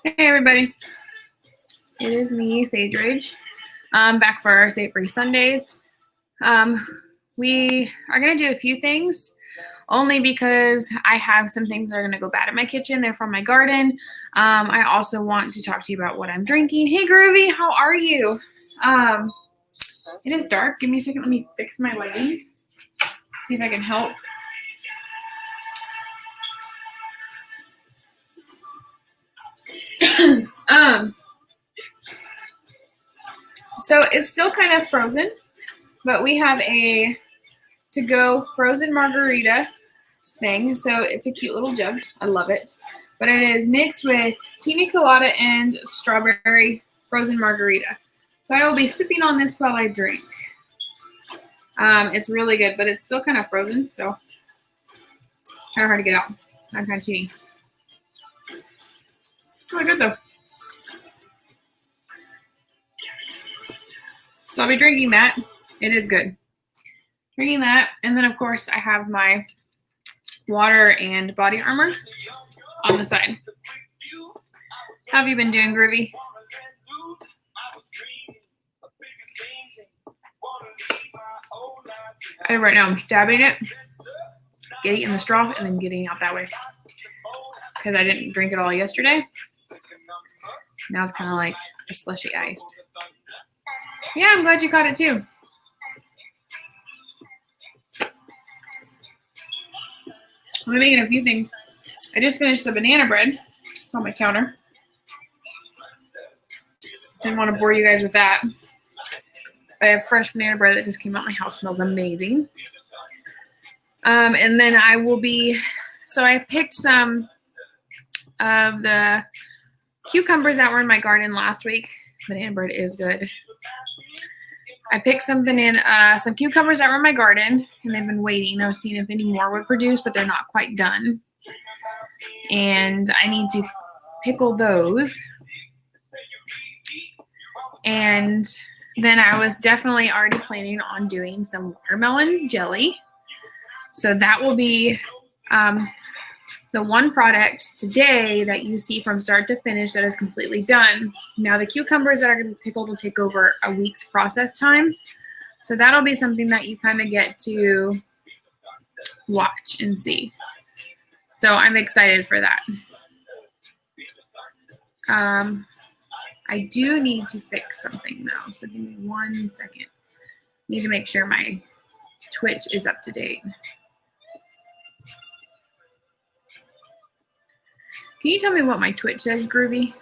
Hey everybody, it is me, SageRage. Back for our Savory Sundays. We are going to do a few things, only because I have some things that are going to go bad in my kitchen. They're from my garden. I also want to talk to you about what I'm drinking. Hey Groovy, how are you? It is dark. Give me a second. Let me fix my lighting. See if I can help. So it's still kind of frozen, but we have a to-go frozen margarita thing. So it's a cute little jug. I love it. But it is mixed with pina colada and strawberry frozen margarita. So I will be sipping on this while I drink. It's really good, but it's still kind of frozen, so kind of hard to get out. So I'm kind of cheating. Really good though. So I'll be drinking that. It is good. Drinking that, and then of course I have my water and body armor on the side. How have you been doing, Groovy? Right now I'm dabbing it, getting it in the straw, and then getting out that way. Because I didn't drink it all yesterday. Now it's kind of like a slushy ice. Yeah, I'm glad you caught it too. I'm making a few things. I just finished the banana bread. It's on my counter. Didn't want to bore you guys with that. I have fresh banana bread that just came out. My house smells amazing. And then I will be, so I picked some of the cucumbers that were in my garden last week. Banana bread is good. I picked some cucumbers that were in my garden, and they've been waiting. I was seeing if any more would produce, but they're not quite done. And I need to pickle those. And then I was definitely already planning on doing some watermelon jelly. So that will be the one product today that you see from start to finish that is completely done. Now the cucumbers that are going to be pickled will take over a week's process time. So that'll be something that you kind of get to watch and see. So I'm excited for that. I do need to fix something though. So give me 1 second. Need to make sure my Twitch is up to date. Can you tell me what my Twitch says, Groovy?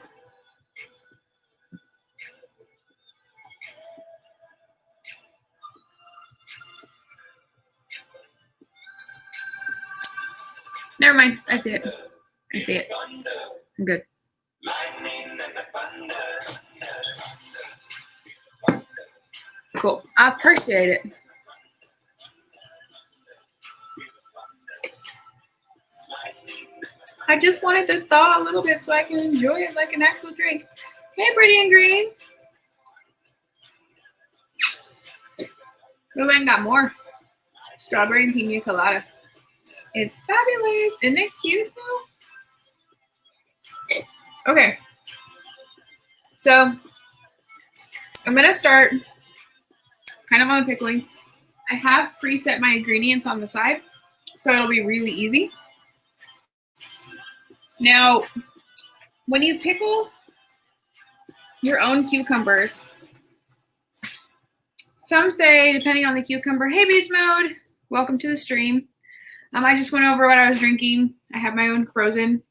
Never mind. I see it. I see it. I'm good. Cool. I appreciate it. I just wanted to thaw a little bit so I can enjoy it like an actual drink. Hey, Pretty and Green. Oh, I got more. Strawberry and pina colada. It's fabulous. Isn't it cute though? Okay. So I'm going to start kind of on the pickling. I have preset my ingredients on the side, so it'll be really easy. Now, when you pickle your own cucumbers, some say, depending on the cucumber, hey Beast Mode, welcome to the stream. I just went over what I was drinking. I have my own frozen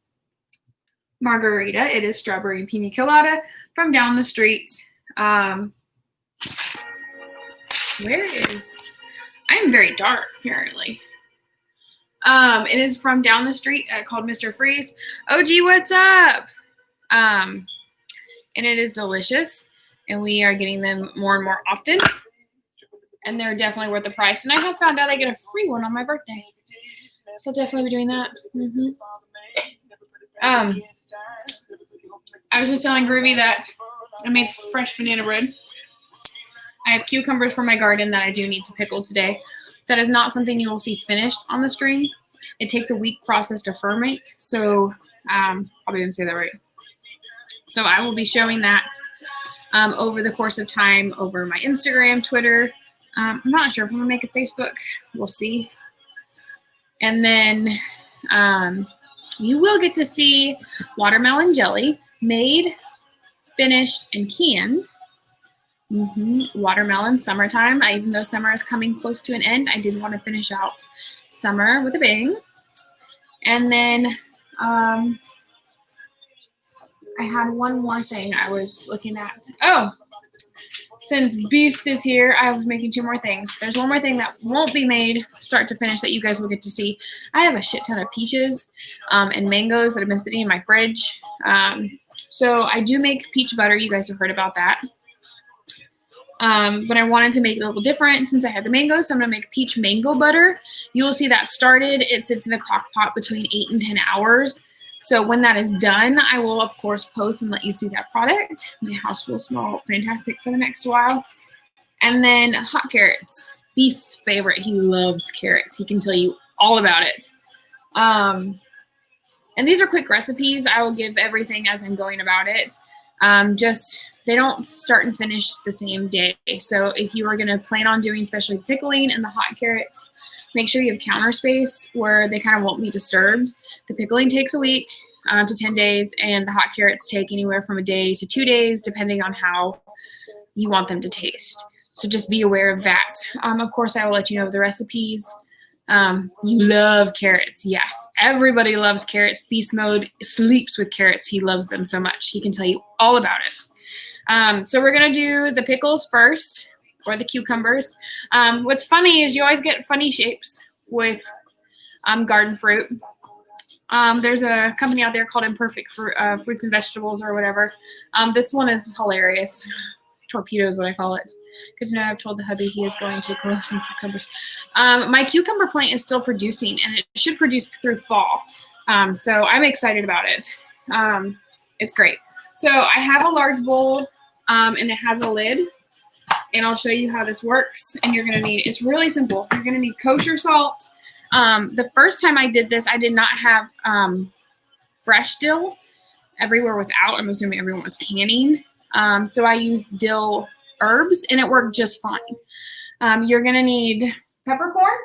margarita. It is strawberry and pina colada from down the street. I'm very dark, apparently. It is from down the street called Mr. Freeze. OG, what's up? And it is delicious, and we are getting them more and more often, and they're definitely worth the price. And I have found out I get a free one on my birthday, so I'll definitely be doing that. I was just telling Groovy that I made fresh banana bread. I have cucumbers from my garden that I do need to pickle today. That is not something you will see finished on the stream. It takes a week process to ferment, so probably didn't say that right. So I will be showing that over the course of time over my Instagram, Twitter. I'm not sure if I'm gonna make a Facebook. We'll see. And then you will get to see watermelon jelly made, finished, and canned. Watermelon summertime. Even though summer is coming close to an end, I did want to finish out summer with a bang. And then I had one more thing I was looking at. Oh, since Beast is here, I was making 2 more things. There's one more thing that won't be made start to finish that you guys will get to see. I have a shit ton of peaches and mangoes that have been sitting in my fridge. So I do make peach butter. You guys have heard about that. But I wanted to make it a little different since I had the mango, so I'm going to make peach mango butter. You will see that started. It sits in the crock pot between 8 and 10 hours. So when that is done, I will, of course, post and let you see that product. My house will smell fantastic for the next while. And then hot carrots. Beast's favorite. He loves carrots. He can tell you all about it. And these are quick recipes. I will give everything as I'm going about it. They don't start and finish the same day. So if you are going to plan on doing especially pickling and the hot carrots, make sure you have counter space where they kind of won't be disturbed. The pickling takes a week to 10 days, and the hot carrots take anywhere from a day to 2 days, depending on how you want them to taste. So just be aware of that. Of course, I will let you know the recipes. You love carrots. Yes, everybody loves carrots. Beast Mode sleeps with carrots. He loves them so much. He can tell you all about it. So we're going to do the pickles first, or the cucumbers. What's funny is you always get funny shapes with garden fruit. There's a company out there called Imperfect Fruits and Vegetables or whatever. This one is hilarious. Torpedo is what I call it. Good to know. I've told the hubby he is going to grow some cucumbers. My cucumber plant is still producing, and it should produce through fall. So I'm excited about it. It's great. So I have a large bowl, and it has a lid. And I'll show you how this works. And you're going to need, it's really simple. You're going to need kosher salt. The first time I did this, I did not have fresh dill. Everywhere was out. I'm assuming everyone was canning. So I used dill herbs, and it worked just fine. You're going to need peppercorn.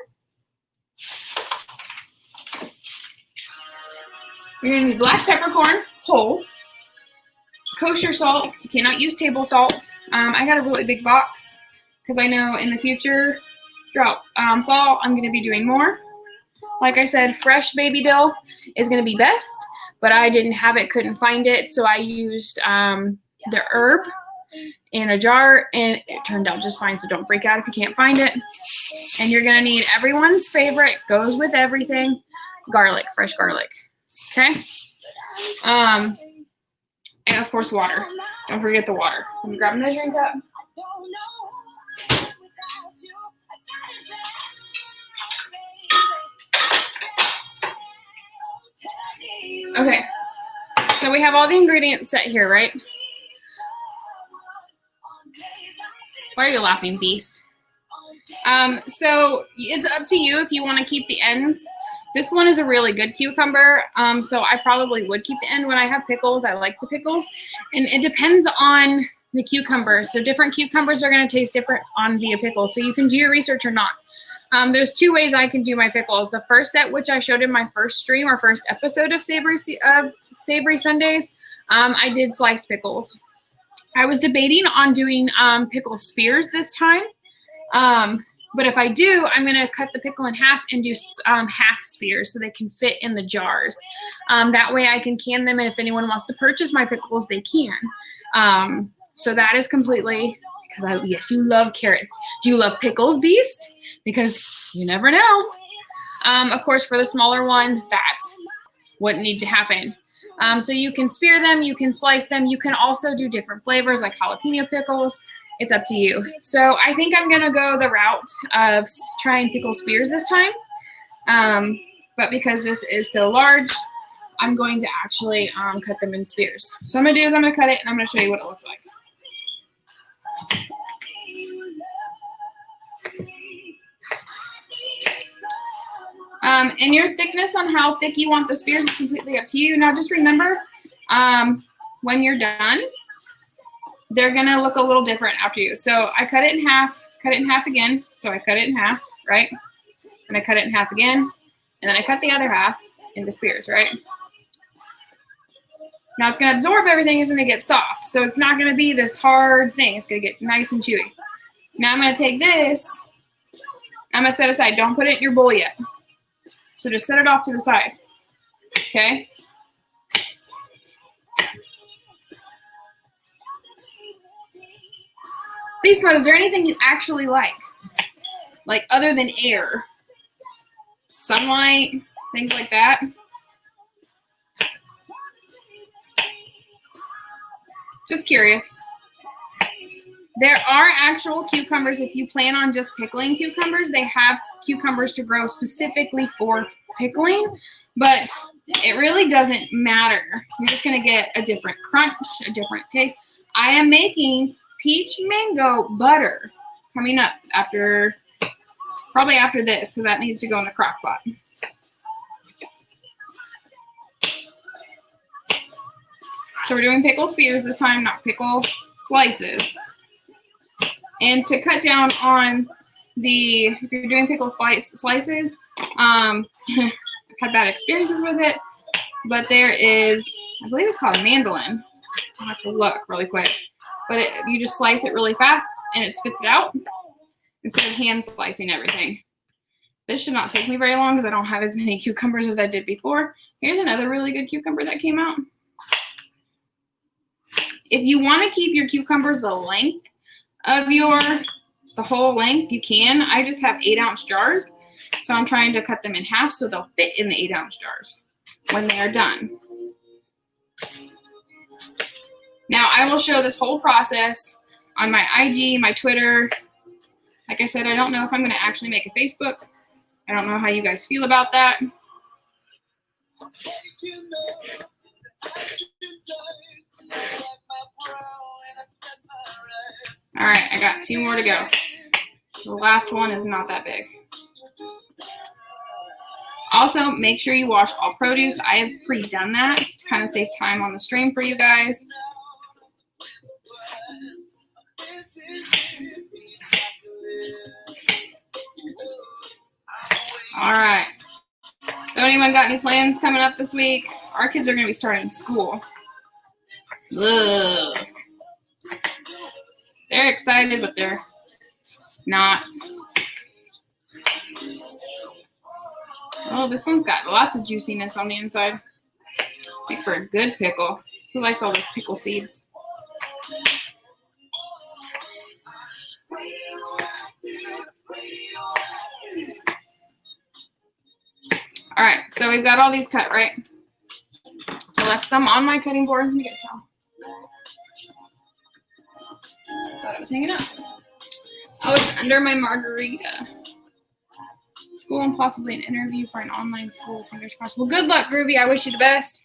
You're going to need black peppercorn, whole. Kosher salt. You cannot use table salt. I got a really big box because I know in the future, throughout fall, I'm going to be doing more. Like I said, fresh baby dill is going to be best, but I didn't have it, couldn't find it, so I used the herb in a jar, and it turned out just fine, so don't freak out if you can't find it. And you're going to need everyone's favorite, goes with everything, garlic, fresh garlic. Okay? And of course, water. Don't forget the water. Let me grab a measuring cup. Okay. So we have all the ingredients set here, right? Why are you laughing, Beast? So it's up to you if you want to keep the ends. This one is a really good cucumber, so I probably would keep the end. When I have pickles, I like the pickles. And it depends on the cucumber. So different cucumbers are going to taste different on via pickles. So you can do your research or not. There's 2 ways I can do my pickles. The first set, which I showed in my first stream or first episode of Savory Sundays, I did sliced pickles. I was debating on doing pickle spears this time. But if I do, I'm going to cut the pickle in half and do half spears so they can fit in the jars. That way I can can them, and if anyone wants to purchase my pickles, they can. So that is completely, because yes, you love carrots. Do you love pickles, Beast? Because you never know. Of course, for the smaller one, that wouldn't need to happen. So you can spear them, you can slice them. You can also do different flavors like jalapeno pickles. It's up to you. So I think I'm going to go the route of trying pickle spears this time. But because this is so large, I'm going to actually cut them in spears. So what I'm going to do is I'm going to cut it, and I'm going to show you what it looks like. And your thickness on how thick you want the spears is completely up to you. Now just remember, when you're done, they're gonna look a little different after you. So I cut it in half again. So I cut it in half, right? And I cut it in half again. And then I cut the other half into spears, right? Now it's gonna absorb everything, it's gonna get soft. So it's not gonna be this hard thing. It's gonna get nice and chewy. Now I'm gonna take this, I'm gonna set aside. Don't put it in your bowl yet. So just set it off to the side, okay? Beast mode, is there anything you actually like? Like other than air? Sunlight, things like that? Just curious. There are actual cucumbers. If you plan on just pickling cucumbers, they have cucumbers to grow specifically for pickling, but it really doesn't matter. You're just gonna get a different crunch, a different taste. I am making peach mango butter coming up after, probably after this, because that needs to go in the crock pot. So we're doing pickle spears this time, not pickle slices. And to cut down on the, if you're doing pickle slices, I've had bad experiences with it, but there is, I believe it's called a mandolin. I'll have to look really quick. But you just slice it really fast and it spits it out instead of hand slicing everything. This should not take me very long because I don't have as many cucumbers as I did before. Here's another really good cucumber that came out. If you want to keep your cucumbers the length of the whole length, you can. I just have 8-ounce jars, so I'm trying to cut them in half so they'll fit in the 8-ounce jars when they are done. Now, I will show this whole process on my IG, my Twitter. Like I said, I don't know if I'm going to actually make a Facebook. I don't know how you guys feel about that. All right, I got 2 more to go. The last one is not that big. Also, make sure you wash all produce. I have pre-done that to kind of save time on the stream for you guys. All right. So anyone got any plans coming up this week? Our kids are going to be starting school. Ugh. They're excited, but they're not. Oh, this one's got lots of juiciness on the inside. Make for a good pickle. Who likes all those pickle seeds? All right, so we've got all these cut, right? I left some on my cutting board. Let me get a towel. Thought it was hanging up. Oh, it's under my margarita. School and possibly an interview for an online school. Fingers crossed. Well, good luck, Groovy. I wish you the best.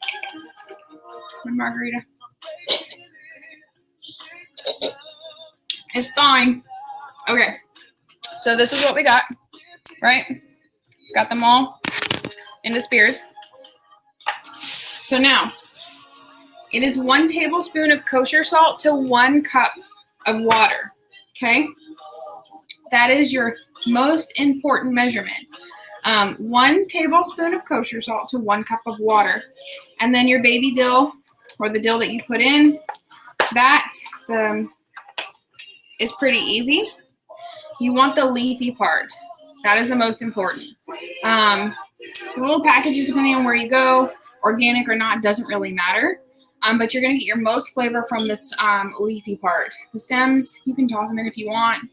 My margarita. It's thawing. Okay. So this is what we got, right? Got them all into spears. So now, it is 1 tablespoon of kosher salt to 1 cup of water, okay? That is your most important measurement. 1 tablespoon of kosher salt to 1 cup of water. And then your baby dill, or the dill that you put in, that is pretty easy. You want the leafy part. That is the most important. The little packages, depending on where you go, organic or not, doesn't really matter. But you're going to get your most flavor from this leafy part. The stems, you can toss them in if you want.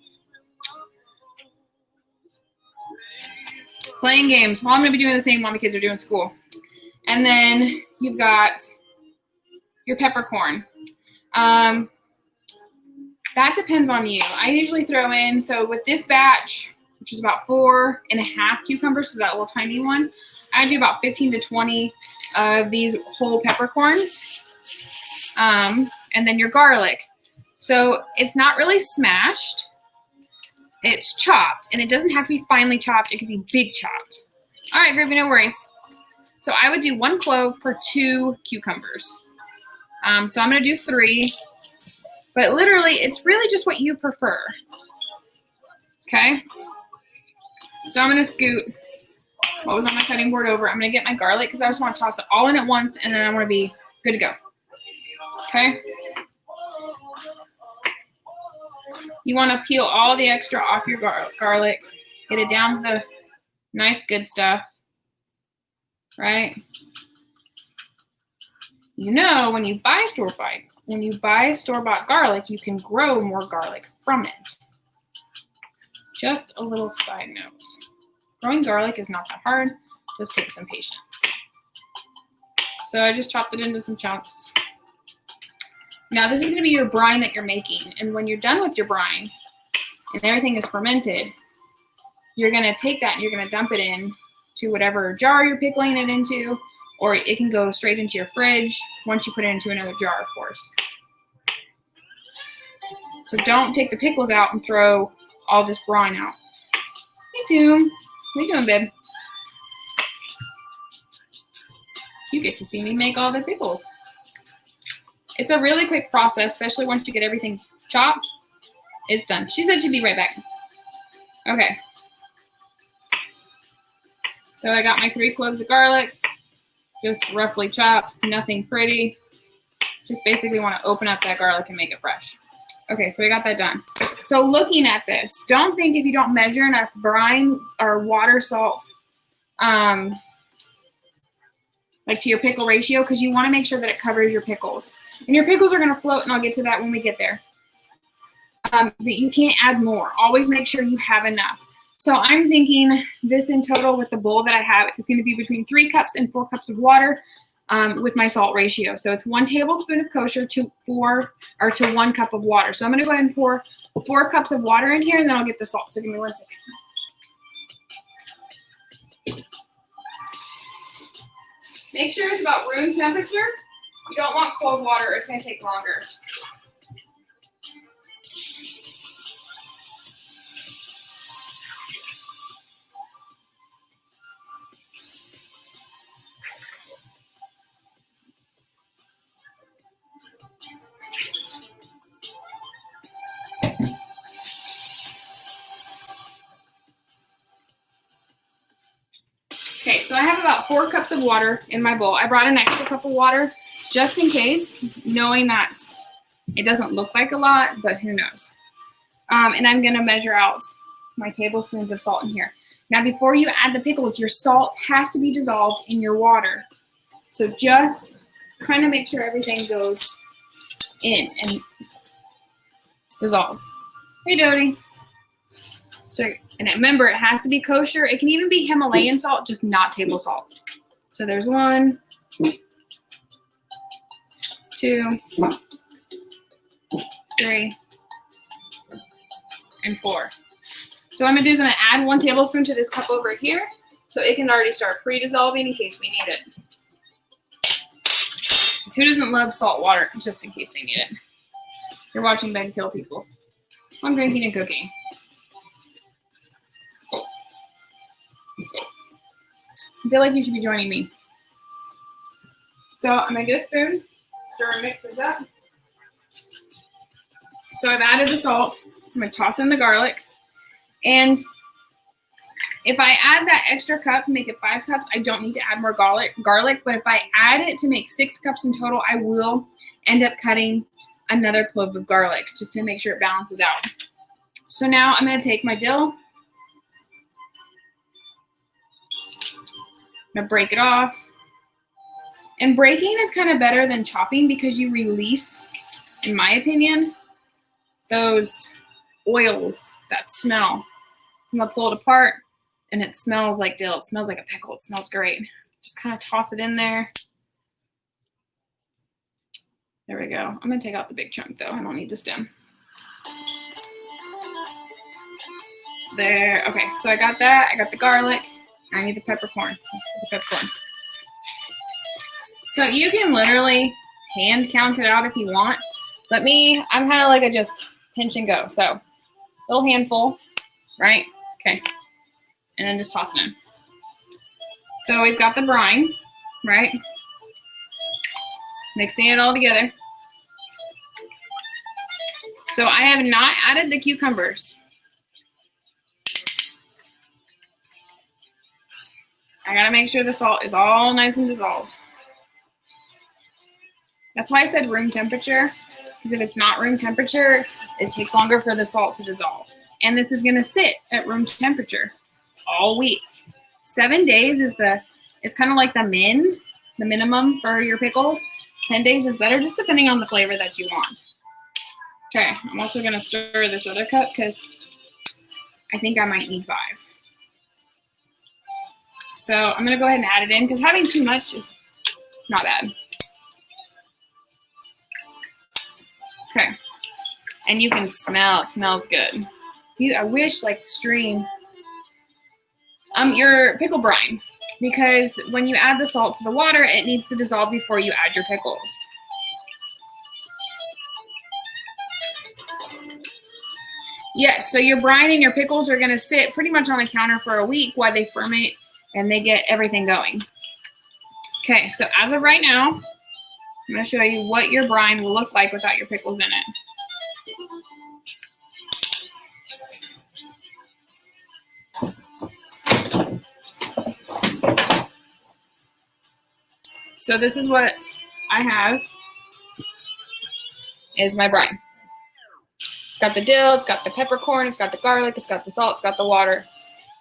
Playing games. Well, I'm going to be doing the same while my kids are doing school. And then you've got your peppercorn. That depends on you. I usually throw in, so with this batch, which is about 4.5 cucumbers, so that little tiny one, I do about 15 to 20 of these whole peppercorns. And then your garlic. So it's not really smashed. It's chopped, and it doesn't have to be finely chopped. It could be big chopped. All right, Groovy, no worries. So I would do 1 clove per 2 cucumbers. So I'm gonna do 3, but literally it's really just what you prefer. Okay. So I'm gonna scoot what was on my cutting board over. I'm gonna get my garlic because I just want to toss it all in at once, and then I want to be good to go. Okay. You want to peel all the extra off your garlic. Get it down to the nice good stuff, right? You know, when you buy store-bought garlic, you can grow more garlic from it. Just a little side note. Growing garlic is not that hard. Just takes some patience. So I just chopped it into some chunks. Now this is going to be your brine that you're making. And when you're done with your brine and everything is fermented, you're going to take that and you're going to dump it in to whatever jar you're pickling it into, or it can go straight into your fridge once you put it into another jar, of course. So don't take the pickles out and throw all this brine out. Hey, Doom. What are you doing, babe? You get to see me make all the pickles. It's a really quick process, especially once you get everything chopped. It's done. She said she'd be right back. Okay. So I got my 3 cloves of garlic, just roughly chopped, nothing pretty. Just basically want to open up that garlic and make it fresh. Okay, so we got that done. So looking at this, don't think if you don't measure enough brine or water salt, like to your pickle ratio, because you want to make sure that it covers your pickles. And your pickles are going to float, and I'll get to that when we get there. But you can't add more. Always make sure you have enough. So I'm thinking this in total with the bowl that I have is going to be between 3 cups and 4 cups of water with my salt ratio. So it's 1 tablespoon of kosher to 1 cup of water. So I'm going to go ahead and pour 4 cups of water in here, and then I'll get the salt. So give me 1 second. Make sure it's about room temperature. You don't want cold water, or it's going to take longer. Okay, so I have about 4 cups of water in my bowl. I brought an extra cup of water just in case, knowing that it doesn't look like a lot, but who knows. And I'm going to measure out my tablespoons of salt in here. Now, before you add the pickles, your salt has to be dissolved in your water. So just kind of make sure everything goes in and dissolves. Hey, Dodie. So, and remember, it has to be kosher. It can even be Himalayan salt, just not table salt. So there's 1, 2, 3, and 4. So what I'm going to do is I'm going to add 1 tablespoon to this cup over here so it can already start pre-dissolving in case we need it. Because who doesn't love salt water just in case they need it? You're watching Ben kill people. I'm drinking and cooking. I feel like you should be joining me. So I'm going to get a spoon, stir and mix this up. So I've added the salt. I'm going to toss in the garlic. And if I add that extra cup, make it 5 cups, I don't need to add more garlic. But if I add it to make 6 cups in total, I will end up cutting another clove of garlic just to make sure it balances out. So now I'm going to take my dill. I'm going to break it off. And breaking is kind of better than chopping because you release, in my opinion, those oils that smell. So I'm going to pull it apart, and it smells like dill. It smells like a pickle. It smells great. Just kind of toss it in there. There we go. I'm going to take out the big chunk, though. I don't need the stem. There. Okay, so I got that. I got the garlic. I need the peppercorn. So you can literally hand count it out if you want. But me, I'm kind of like a just pinch and go. So a little handful, right? Okay. And then just toss it in. So we've got the brine, right? Mixing it all together. So I have not added the cucumbers. I gotta make sure the salt is all nice and dissolved. That's why I said room temperature, because if it's not room temperature, it takes longer for the salt to dissolve. And this is gonna sit at room temperature all week. 7 days is kind of like the minimum for your pickles. 10 days is better, just depending on the flavor that you want. Okay, I'm also gonna stir this other cup because I think I might need 5. So I'm gonna go ahead and add it in because having too much is not bad. Okay, and you can smell, it smells good. I wish like stream your pickle brine, because when you add the salt to the water, it needs to dissolve before you add your pickles. Yes, so your brine and your pickles are gonna sit pretty much on a counter for a week while they ferment and they get everything going. Okay, so as of right now, I'm gonna show you what your brine will look like without your pickles in it. So this is what I have, is my brine. It's got the dill, it's got the peppercorn, it's got the garlic, it's got the salt, it's got the water.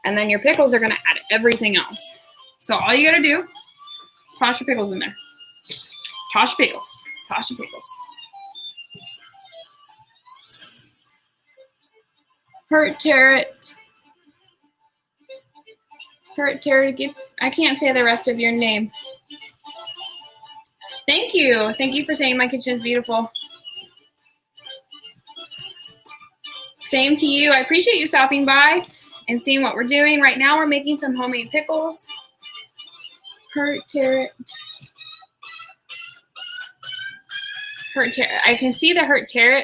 And then your pickles are gonna add everything else. So all you gotta do is toss your pickles in there. Toss your pickles, toss your pickles. Hurt Tarot, I can't say the rest of your name. Thank you for saying my kitchen is beautiful. Same to you. I appreciate you stopping by and seeing what we're doing. Right now we're making some homemade pickles. Hurt Tarot. I can see the Hurt Tarot.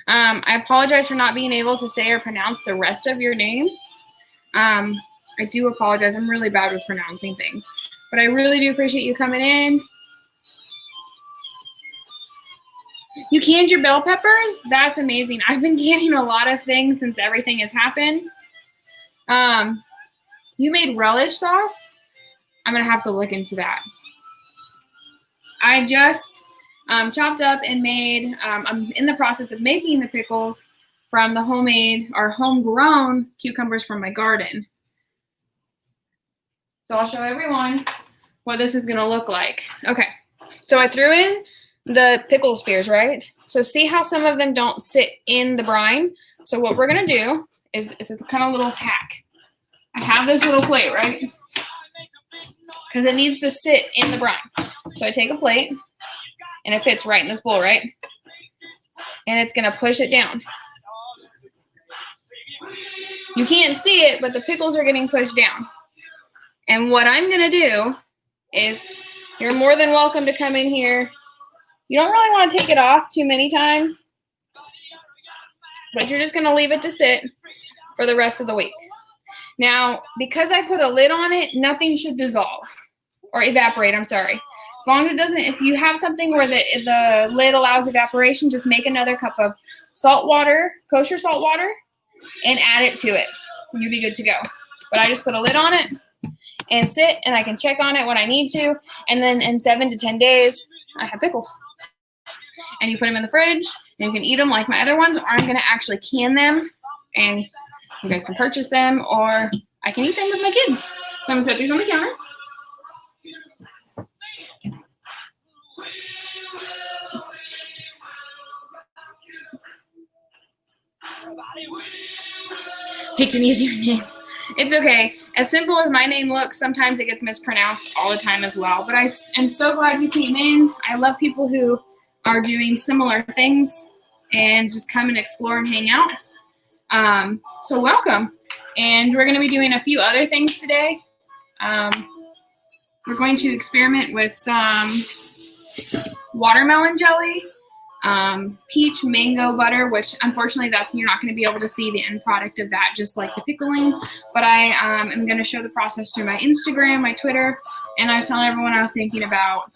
I apologize for not being able to say or pronounce the rest of your name. I do apologize. I'm really bad with pronouncing things. But I really do appreciate you coming in. You canned your bell peppers? That's amazing. I've been canning a lot of things since everything has happened. You made relish sauce? I'm going to have to look into that. I just chopped up and made, I'm in the process of making the pickles from the homemade or homegrown cucumbers from my garden. So I'll show everyone what this is going to look like. Okay, so I threw in the pickle spears, right? So see how some of them don't sit in the brine? So what we're gonna do is it's a kind of little hack. I have this little plate, right? Because it needs to sit in the brine. So I take a plate and it fits right in this bowl, right? And it's gonna push it down. You can't see it, but the pickles are getting pushed down. And what I'm gonna do is, you're more than welcome to come in here. You don't really want to take it off too many times, but you're just going to leave it to sit for the rest of the week. Now, because I put a lid on it, nothing should dissolve or evaporate, I'm sorry. As long as it doesn't, if you have something where the lid allows evaporation, just make another cup of salt water, kosher salt water, and add it to it, and you'll be good to go. But I just put a lid on it and sit, and I can check on it when I need to, and then in 7 to 10 days, I have pickles. And you put them in the fridge, and you can eat them like my other ones, or I'm going to actually can them, and you guys can purchase them, or I can eat them with my kids. So I'm going to set these on the counter. Picked an easier name. It's okay. As simple as my name looks, sometimes it gets mispronounced all the time as well. But I am so glad you came in. I love people who are doing similar things and just come and explore and hang out. So welcome. And we're going to be doing a few other things today. We're going to experiment with some watermelon jelly, peach mango butter, which unfortunately you're not going to be able to see the end product of that, just like the pickling. But I am going to show the process through my Instagram, my Twitter, and I was telling everyone I was thinking about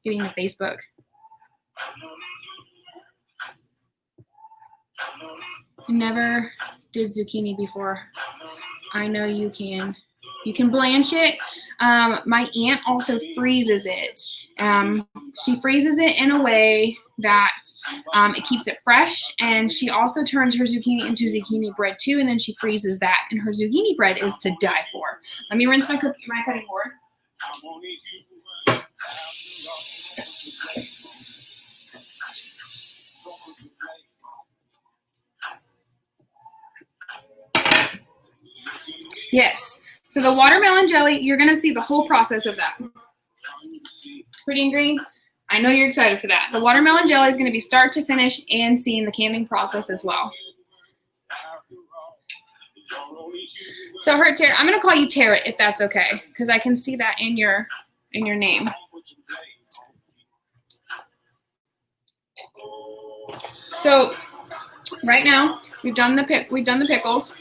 getting to Facebook. Never did zucchini before. I know you can. You can blanch it. My aunt also freezes it. She freezes it in a way that it keeps it fresh, and she also turns her zucchini into zucchini bread too, and then she freezes that, and her zucchini bread is to die for. Let me rinse my cutting board. Yes. So the watermelon jelly, you're going to see the whole process of that. Pretty and green. I know you're excited for that. The watermelon jelly is going to be start to finish and seeing the canning process as well. So Tara, I'm going to call you Tara if that's okay, because I can see that in your name. So right now we've done the pickles.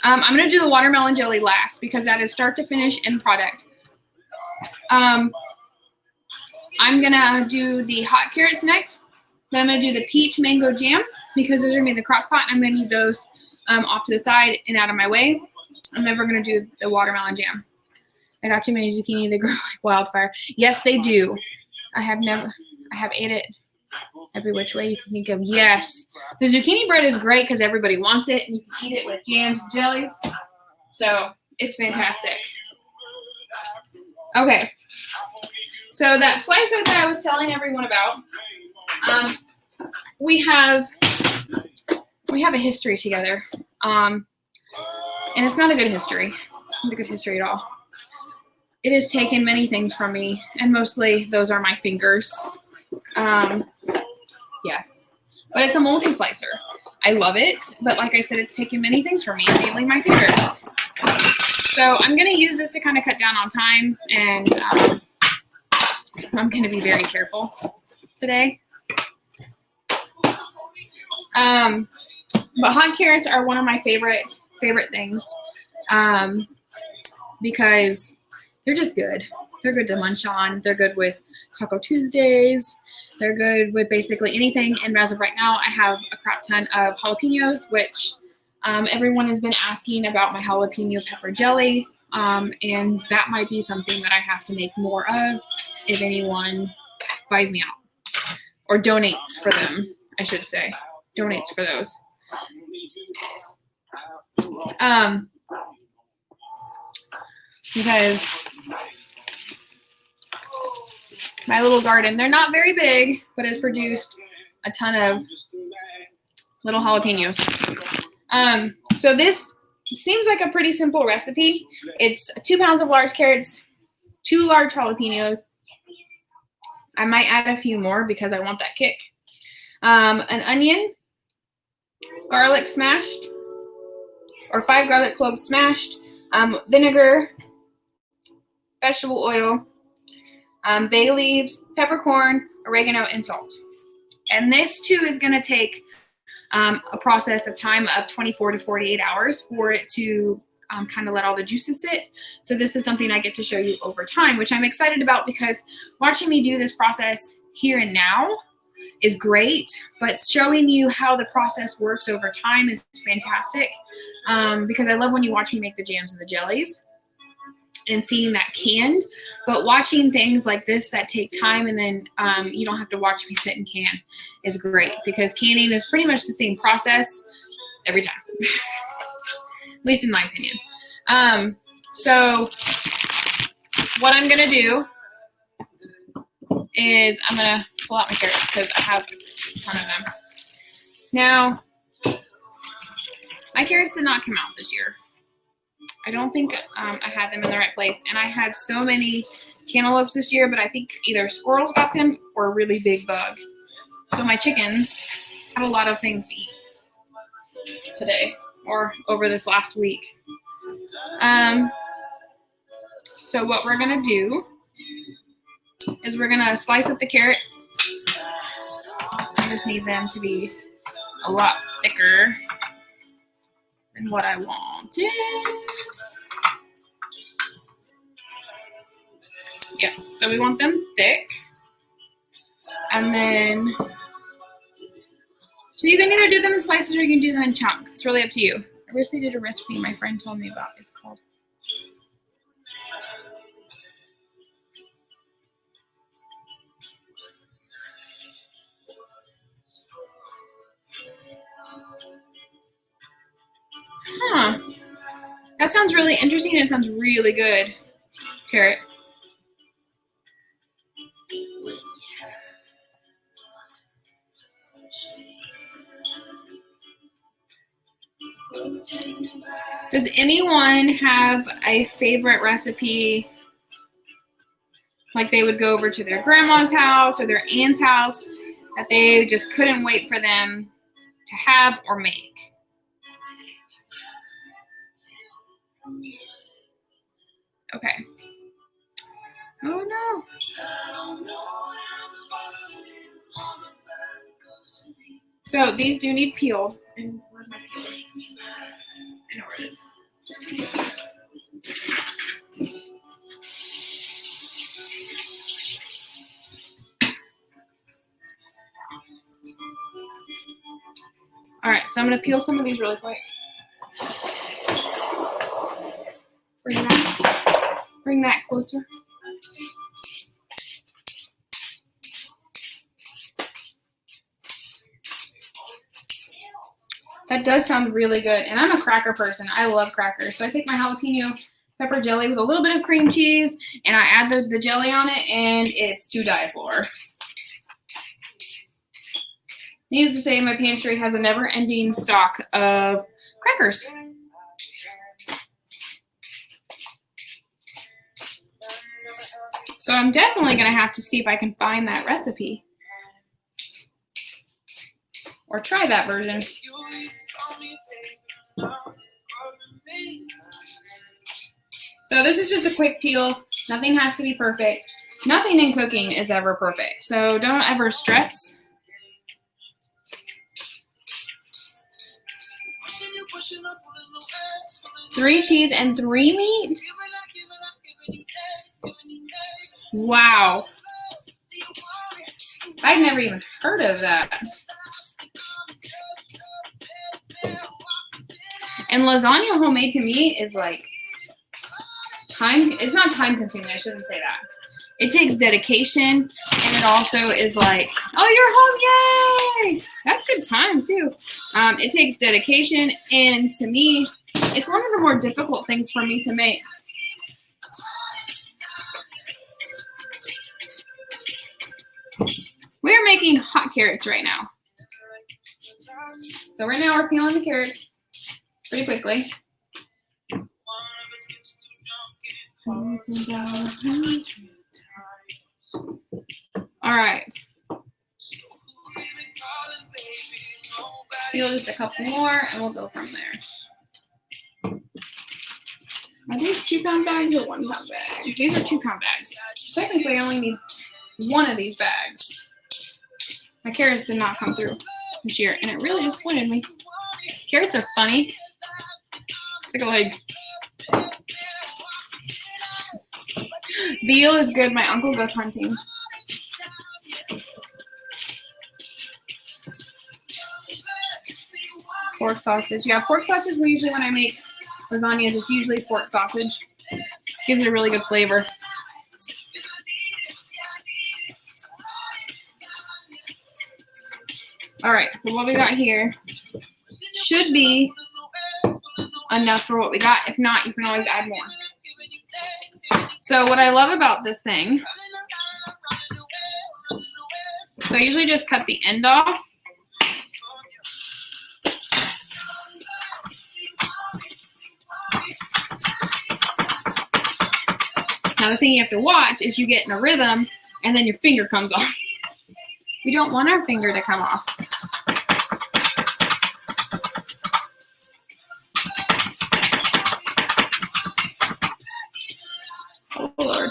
I'm going to do the watermelon jelly last because that is start to finish end product. I'm going to do the hot carrots next. Then I'm going to do the peach mango jam because those are going to be in the crock pot. I'm going to need those off to the side and out of my way. I'm never going to do the watermelon jam. I got too many zucchini. They grow like wildfire. Yes, they do. I have ate it every which way you can think of. Yes. The zucchini bread is great because everybody wants it, and you can eat it with jams and jellies. So it's fantastic. Okay. So that slicer that I was telling everyone about, we have a history together. And it's not a good history. Not a good history at all. It has taken many things from me, and mostly those are my fingers. Yes, but it's a multi-slicer. I love it, but like I said, it's taken many things from me, mainly my fingers. So I'm going to use this to kind of cut down on time, and I'm going to be very careful today. But hot carrots are one of my favorite things because they're just good. They're good to munch on. They're good with Taco Tuesdays. They're good with basically anything. And as of right now, I have a crap ton of jalapenos, which everyone has been asking about my jalapeno pepper jelly. And that might be something that I have to make more of if anyone buys me out. Or donates for them, I should say. Donates for those. Because my little garden, they're not very big, but has produced a ton of little jalapenos. So this seems like a pretty simple recipe. It's 2 pounds of large carrots, 2 large jalapenos. I might add a few more because I want that kick. An onion, garlic smashed, or 5 garlic cloves smashed, vinegar, vegetable oil, bay leaves, peppercorn, oregano, and salt. And this too is going to take a process of time of 24 to 48 hours for it to kind of let all the juices sit. So this is something I get to show you over time, which I'm excited about because watching me do this process here and now is great, but showing you how the process works over time is fantastic because I love when you watch me make the jams and the jellies and seeing that canned, but watching things like this that take time and then you don't have to watch me sit and can is great because canning is pretty much the same process every time, at least in my opinion. So what I'm going to do is I'm going to pull out my carrots because I have a ton of them. Now, my carrots did not come out this year. I don't think I had them in the right place. And I had so many cantaloupes this year, but I think either squirrels got them or a really big bug. So my chickens have a lot of things to eat today or over this last week. So what we're going to do is we're going to slice up the carrots. I just need them to be a lot thicker than what I wanted. Yep, so we want them thick. And then, so you can either do them in slices or you can do them in chunks. It's really up to you. I recently did a recipe my friend told me about. It's called. Huh. That sounds really interesting and it sounds really good. Carrot. Does anyone have a favorite recipe? Like they would go over to their grandma's house or their aunt's house that they just couldn't wait for them to have or make? Okay. Oh no. So these do need peeled. And where's my peeler? I know where it is. All right, so I'm gonna peel some of these really quick. Bring that closer. That does sound really good. And I'm a cracker person. I love crackers. So I take my jalapeno pepper jelly with a little bit of cream cheese and I add the jelly on it and it's to die for. Needless to say, my pantry has a never-ending stock of crackers. So I'm definitely going to have to see if I can find that recipe or try that version. So this is just a quick peel. Nothing has to be perfect. Nothing in cooking is ever perfect. So don't ever stress. Three cheese and 3 meat? Wow. I've never even heard of that. And lasagna homemade to me is like it's not time consuming, I shouldn't say that. It takes dedication and it also is like, oh, you're home, yay! That's good time too. It takes dedication and to me, it's one of the more difficult things for me to make. We are making hot carrots right now. So right now we're peeling the carrots pretty quickly. All right. Peel just a couple more and we'll go from there. Are these 2-pound bags or 1-pound bags? These are 2-pound bags. Technically, I only need one of these bags. My carrots did not come through this year, and it really disappointed me. Carrots are funny. It's like a leg. Veal is good. My uncle goes hunting. Pork sausage. Yeah, pork sausage, usually when I make lasagnas, it's usually pork sausage. Gives it a really good flavor. All right, so what we got here should be enough for what we got. If not, you can always add more. So what I love about this thing, so I usually just cut the end off. Now the thing you have to watch is you get in a rhythm and then your finger comes off. We don't want our finger to come off. Oh Lord.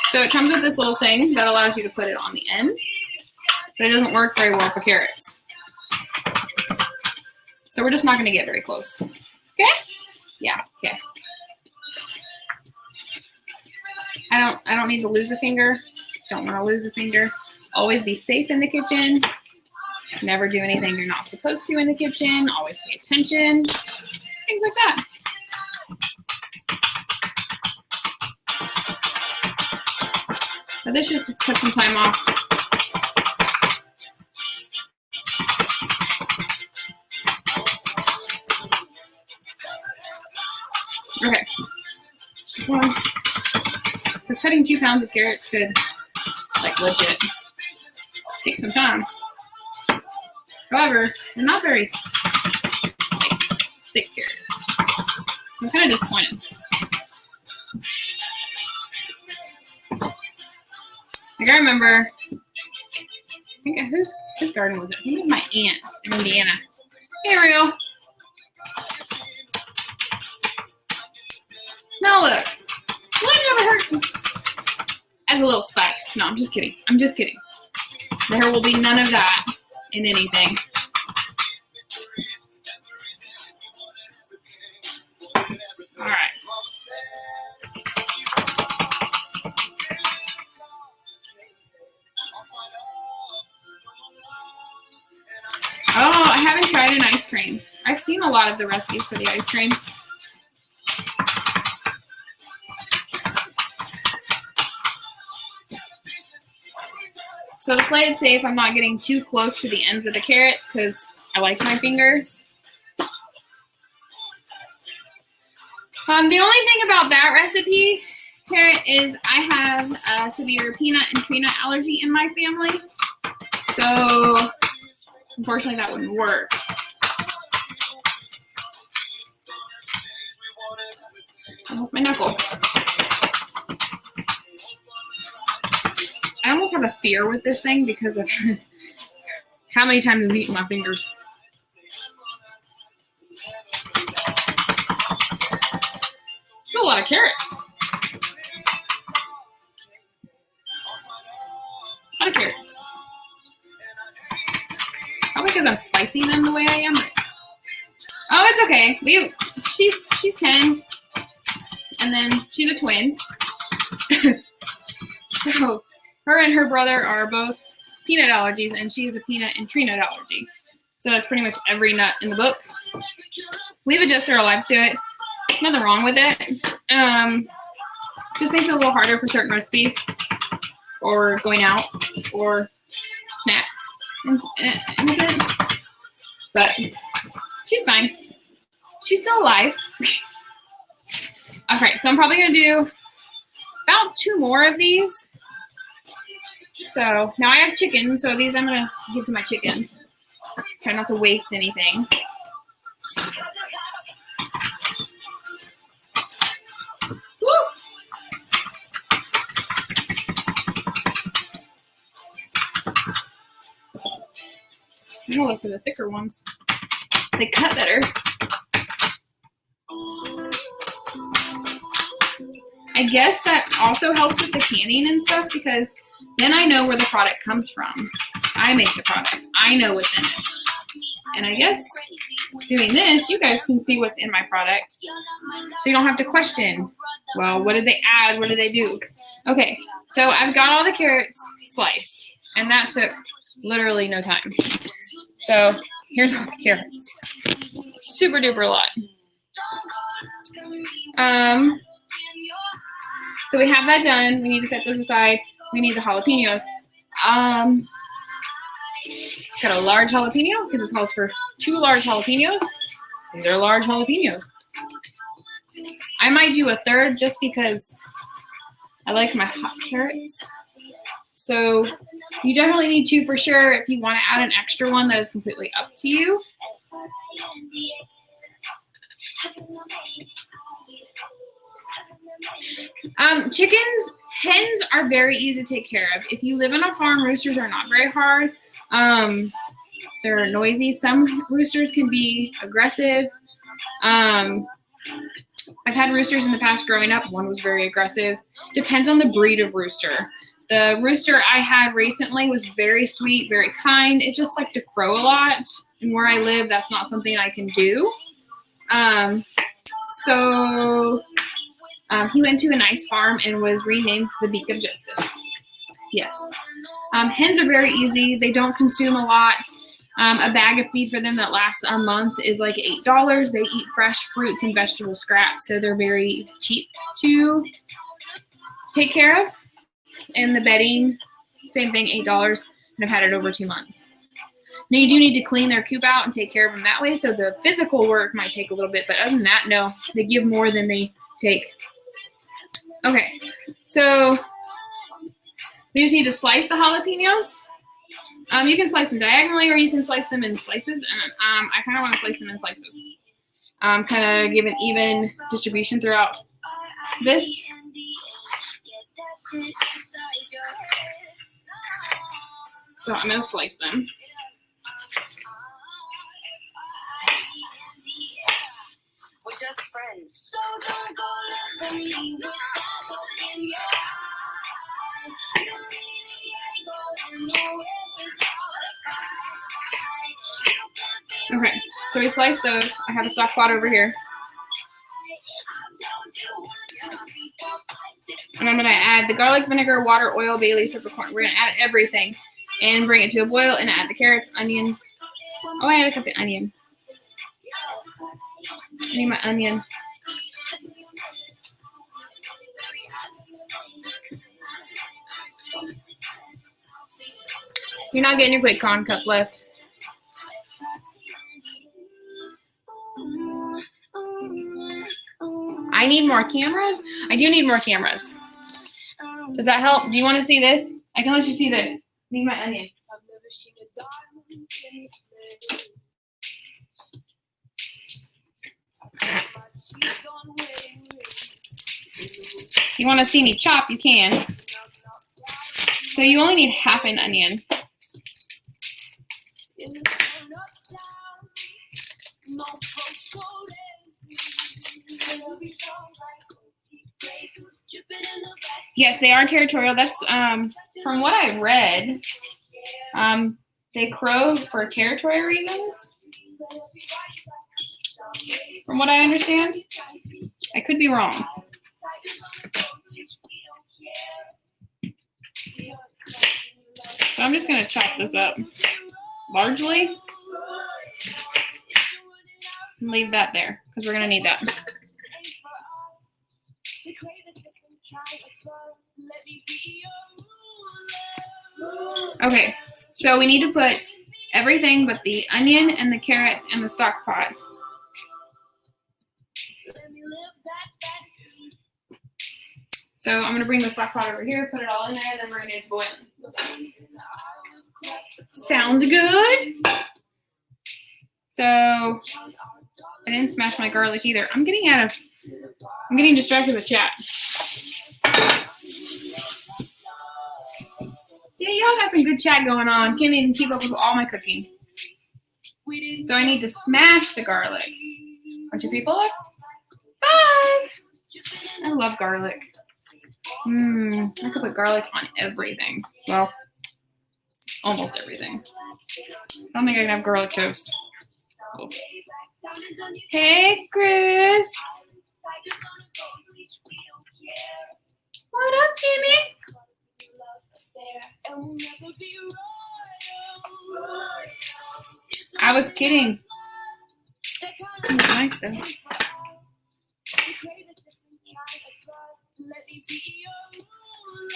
So it comes with this little thing that allows you to put it on the end, but it doesn't work very well for carrots. So we're just not gonna get very close. Okay? Yeah, okay. I don't need to lose a finger. Don't want to lose a finger. Always be safe in the kitchen. Never do anything you're not supposed to in the kitchen. Always pay attention. Things like that. But this just took some time off. Okay. Because cutting 2 pounds of carrots could, like, legit take some time. However, they're not very, like, thick carrots. So I'm kind of disappointed. Like, I remember, I think, whose garden was it? I think it was my aunt in Indiana. Hey, Ariel. No, look. Well, never hurt. As a little spice. No, I'm just kidding. I'm just kidding. There will be none of that in anything. All right. Oh, I haven't tried an ice cream. I've seen a lot of the recipes for the ice creams. So to play it safe, I'm not getting too close to the ends of the carrots because I like my fingers. The only thing about that recipe, Tara, is I have a severe peanut and tree nut allergy in my family. So unfortunately that wouldn't work. Almost my knuckle. I almost have a fear with this thing because of how many times it's eaten my fingers. It's a lot of carrots. A lot of carrots. Probably because I'm slicing them the way I am. Oh, it's okay. She's 10, and then she's a twin. So her and her brother are both peanut allergies, and she has a peanut and tree nut allergy. So that's pretty much every nut in the book. We've adjusted our lives to it. Nothing wrong with it. Just makes it a little harder for certain recipes, or going out, or snacks, in a sense. But she's fine. She's still alive. Okay, so I'm probably going to do about 2 more of these. So now I have chickens, so these I'm going to give to my chickens. Try not to waste anything. Woo! I'm going to look for the thicker ones. They cut better. I guess that also helps with the canning and stuff because then I know where the product comes from. I make the product. I know what's in it. And I guess doing this, you guys can see what's in my product. So you don't have to question, well, what did they add? What did they do? Okay, so I've got all the carrots sliced. And that took literally no time. So here's all the carrots. Super duper a lot. So we have that done. We need to set those aside. We need the jalapenos. Got a large jalapeno because it calls for 2 large jalapenos. These are large jalapenos. I might do a 3rd just because I like my hot carrots. So you definitely need 2 for sure. If you want to add an extra one, that is completely up to you. Hens are very easy to take care of. If you live on a farm, roosters are not very hard. They're noisy. Some roosters can be aggressive. I've had roosters in the past growing up. One was very aggressive. Depends on the breed of rooster. The rooster I had recently was very sweet, very kind. It just liked to crow a lot. And where I live, that's not something I can do. So He went to a nice farm and was renamed the Beak of Justice. Yes. Hens are very easy. They don't consume a lot. A bag of feed for them that lasts a month is like $8. They eat fresh fruits and vegetable scraps, so they're very cheap to take care of. And the bedding, same thing, $8, and I've had it over 2 months. Now, you do need to clean their coop out and take care of them that way, so the physical work might take a little bit, but other than that, no, they give more than they take. Okay, so we just need to slice the jalapenos. You can slice them diagonally or you can slice them in slices. I kind of want to slice them in slices. Kind of give an even distribution throughout this. So I'm going to slice them. We're just friends. So don't go let them leave with trouble in your eyes. You really ain't going nowhere without a fight. Okay, so we sliced those. I have a stock pot over here. And I'm going to add the garlic, vinegar, water, oil, bay leaves, peppercorn. We're going to add everything and bring it to a boil and add the carrots, onions. Oh, I had to cut the onion. I need my onion. You're not getting your quick corn cup left. I need more cameras. I do need more cameras. Does that help? Do you want to see this? I can let you see this. Need my onion. If you want to see me chop, you can. So you only need half an onion. Yes, they are territorial. That's from what I read. They crow for territory reasons. From what I understand. I could be wrong. So I'm just going to chop this up largely. And leave that there because we're going to need that. Okay, so we need to put everything but the onion and the carrots and the stock pot. So I'm going to bring the stock pot over here, put it all in there, then we're going to get it to boil. Sounds good? So I didn't smash my garlic either. I'm getting distracted with chat. See, y'all got some good chat going on. Can't even keep up with all my cooking. So I need to smash the garlic. Bunch of people? 5. I love garlic. I could put garlic on everything. Well, almost everything. I don't think I can have garlic toast. Cool. Hey, Chris. What up, Jimmy? I was kidding. It's nice though.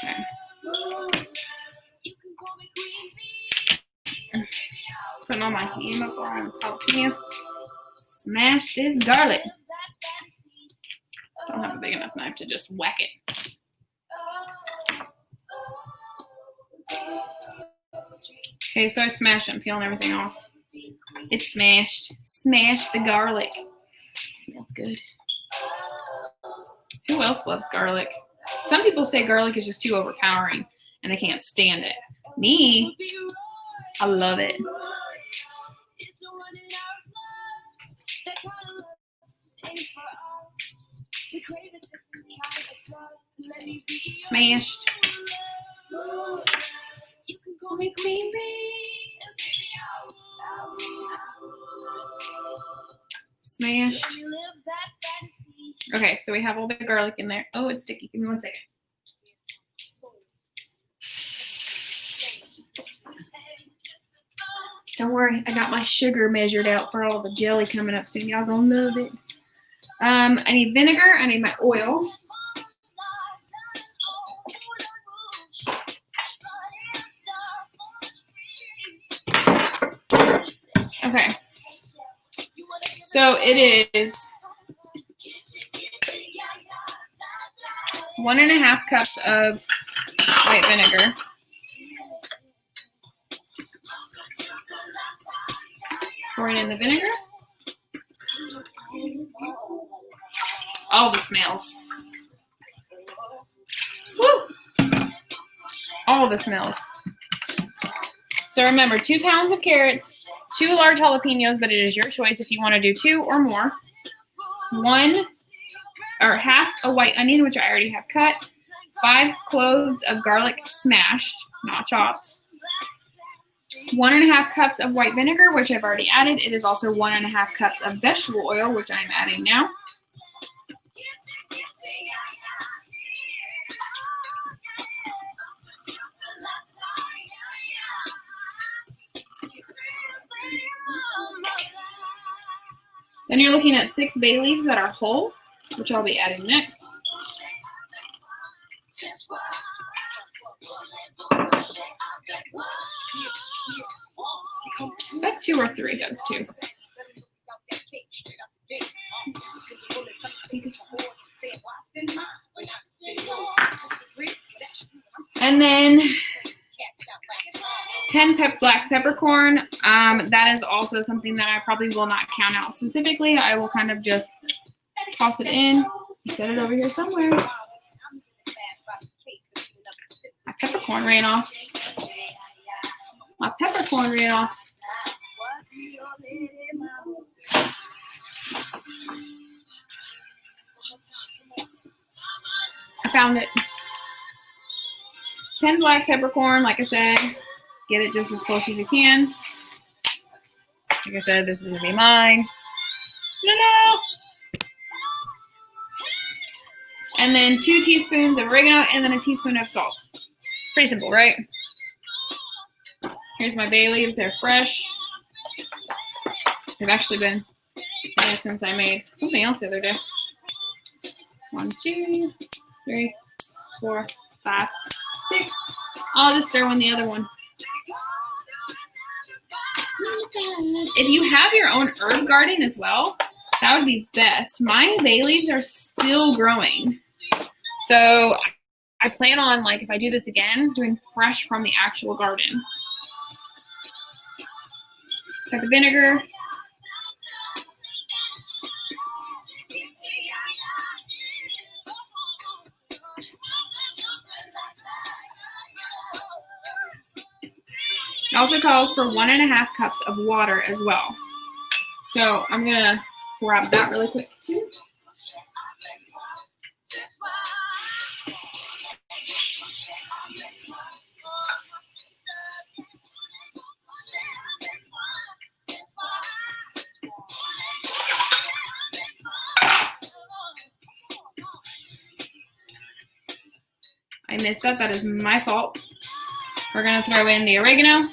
Okay. Putting all my ham up on top here. Smash this garlic. Don't have a big enough knife to just whack it. Okay, so I smashed it. I'm peeling everything off. It's smashed. Smash the garlic. Smells good. Who else loves garlic? Some people say garlic is just too overpowering and they can't stand it. Me, I love it. Smashed. Smashed. Okay, so we have all the garlic in there. Oh, it's sticky. Give me 1 second. Don't worry, I got my sugar measured out for all the jelly coming up soon. Y'all gonna love it. I need vinegar. I need my oil. Okay. So it is 1.5 cups of white vinegar. Pouring in the vinegar. All the smells. Woo! All the smells. So remember, 2 pounds of carrots, 2 large jalapenos, but it is your choice if you want to do 2 or more. 1 or half a white onion, which I already have cut. 5 cloves of garlic smashed, not chopped. 1.5 cups of white vinegar, which I've already added. It is also 1.5 cups of vegetable oil, which I'm adding now. Then you're looking at 6 bay leaves that are whole, which I'll be adding next. About 2 or 3, that's 2. And then 10 black peppercorn. That is also something that I probably will not count out specifically. I will kind of just toss it in, set it over here somewhere. My peppercorn ran off. My peppercorn ran off. I found it. 10 black peppercorn, like I said. Get it just as close as you can. Like I said, this is going to be mine. No. And then 2 teaspoons of oregano and then a teaspoon of salt. Pretty simple, right? Here's my bay leaves. They're fresh. They've actually been there since I made something else the other day. 1, 2, 3, 4, 5, 6. I'll just throw in the other one. If you have your own herb garden as well, that would be best. My bay leaves are still growing. So I plan on, like, if I do this again, doing fresh from the actual garden. Got the vinegar. It also calls for 1.5 cups of water as well. So I'm gonna grab that really quick too. I missed that. That is my fault. We're gonna throw in the oregano.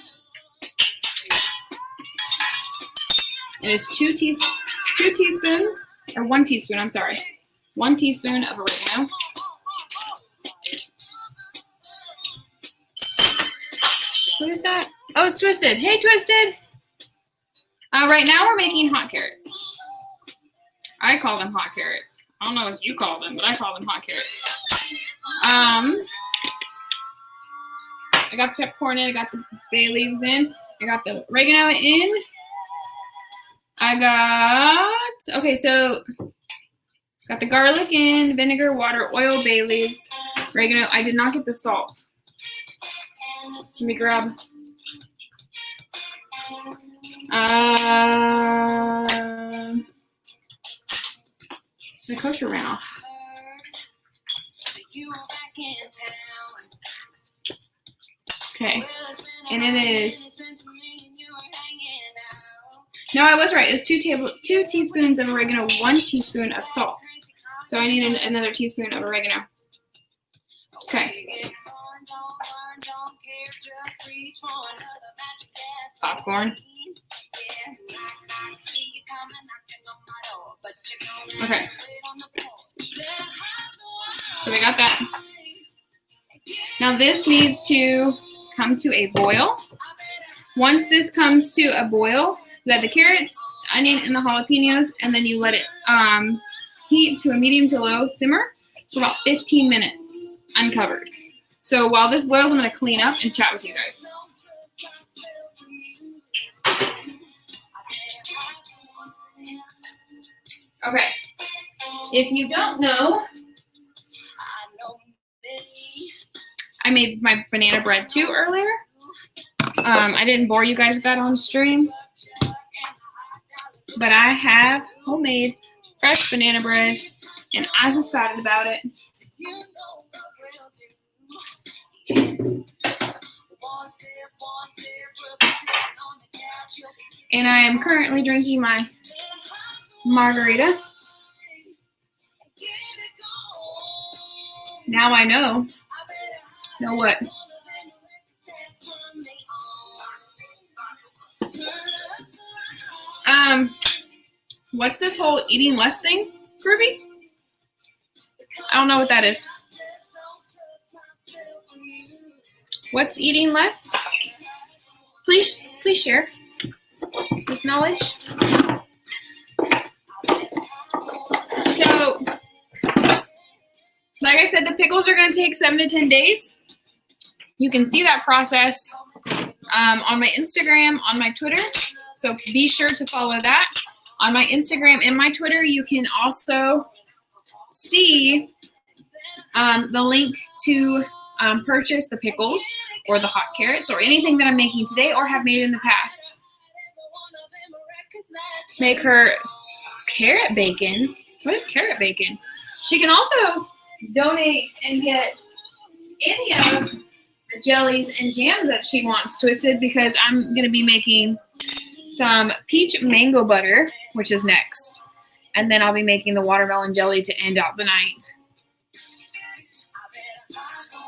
It is 2 teaspoons, or 1 teaspoon, I'm sorry. 1 teaspoon of oregano. What is that? Oh, it's Twisted. Hey, Twisted. Right now we're making hot carrots. I call them hot carrots. I don't know what you call them, but I call them hot carrots. I got the peppercorn in. I got the bay leaves in. I got the oregano in. Okay, so got the garlic in, vinegar, water, oil, bay leaves, oregano. I did not get the salt. Let me grab. The kosher ran off. Okay, and it is. No, I was right. It's 2 teaspoons of oregano, 1 teaspoon of salt. So I need another teaspoon of oregano. Okay. Popcorn. Okay. So we got that. Now this needs to come to a boil. Once this comes to a boil, you add the carrots, the onion, and the jalapenos, and then you let it heat to a medium to low simmer for about 15 minutes, uncovered. So while this boils, I'm going to clean up and chat with you guys. Okay. If you don't know, I made my banana bread too earlier. I didn't bore you guys with that on stream, but I have homemade fresh banana bread, and I'm excited about it. And I am currently drinking my margarita. Now I know what? What's this whole eating less thing, Groovy? I don't know what that is. What's eating less? Please share this knowledge. So, like I said, the pickles are going to take 7 to 10 days. You can see that process on my Instagram, on my Twitter. So be sure to follow that. On my Instagram and my Twitter, you can also see the link to purchase the pickles or the hot carrots or anything that I'm making today or have made in the past. Make her carrot bacon. What is carrot bacon? She can also donate and get any of the jellies and jams that she wants twisted, because I'm going to be making some peach mango butter, which is next. And then I'll be making the watermelon jelly to end out the night.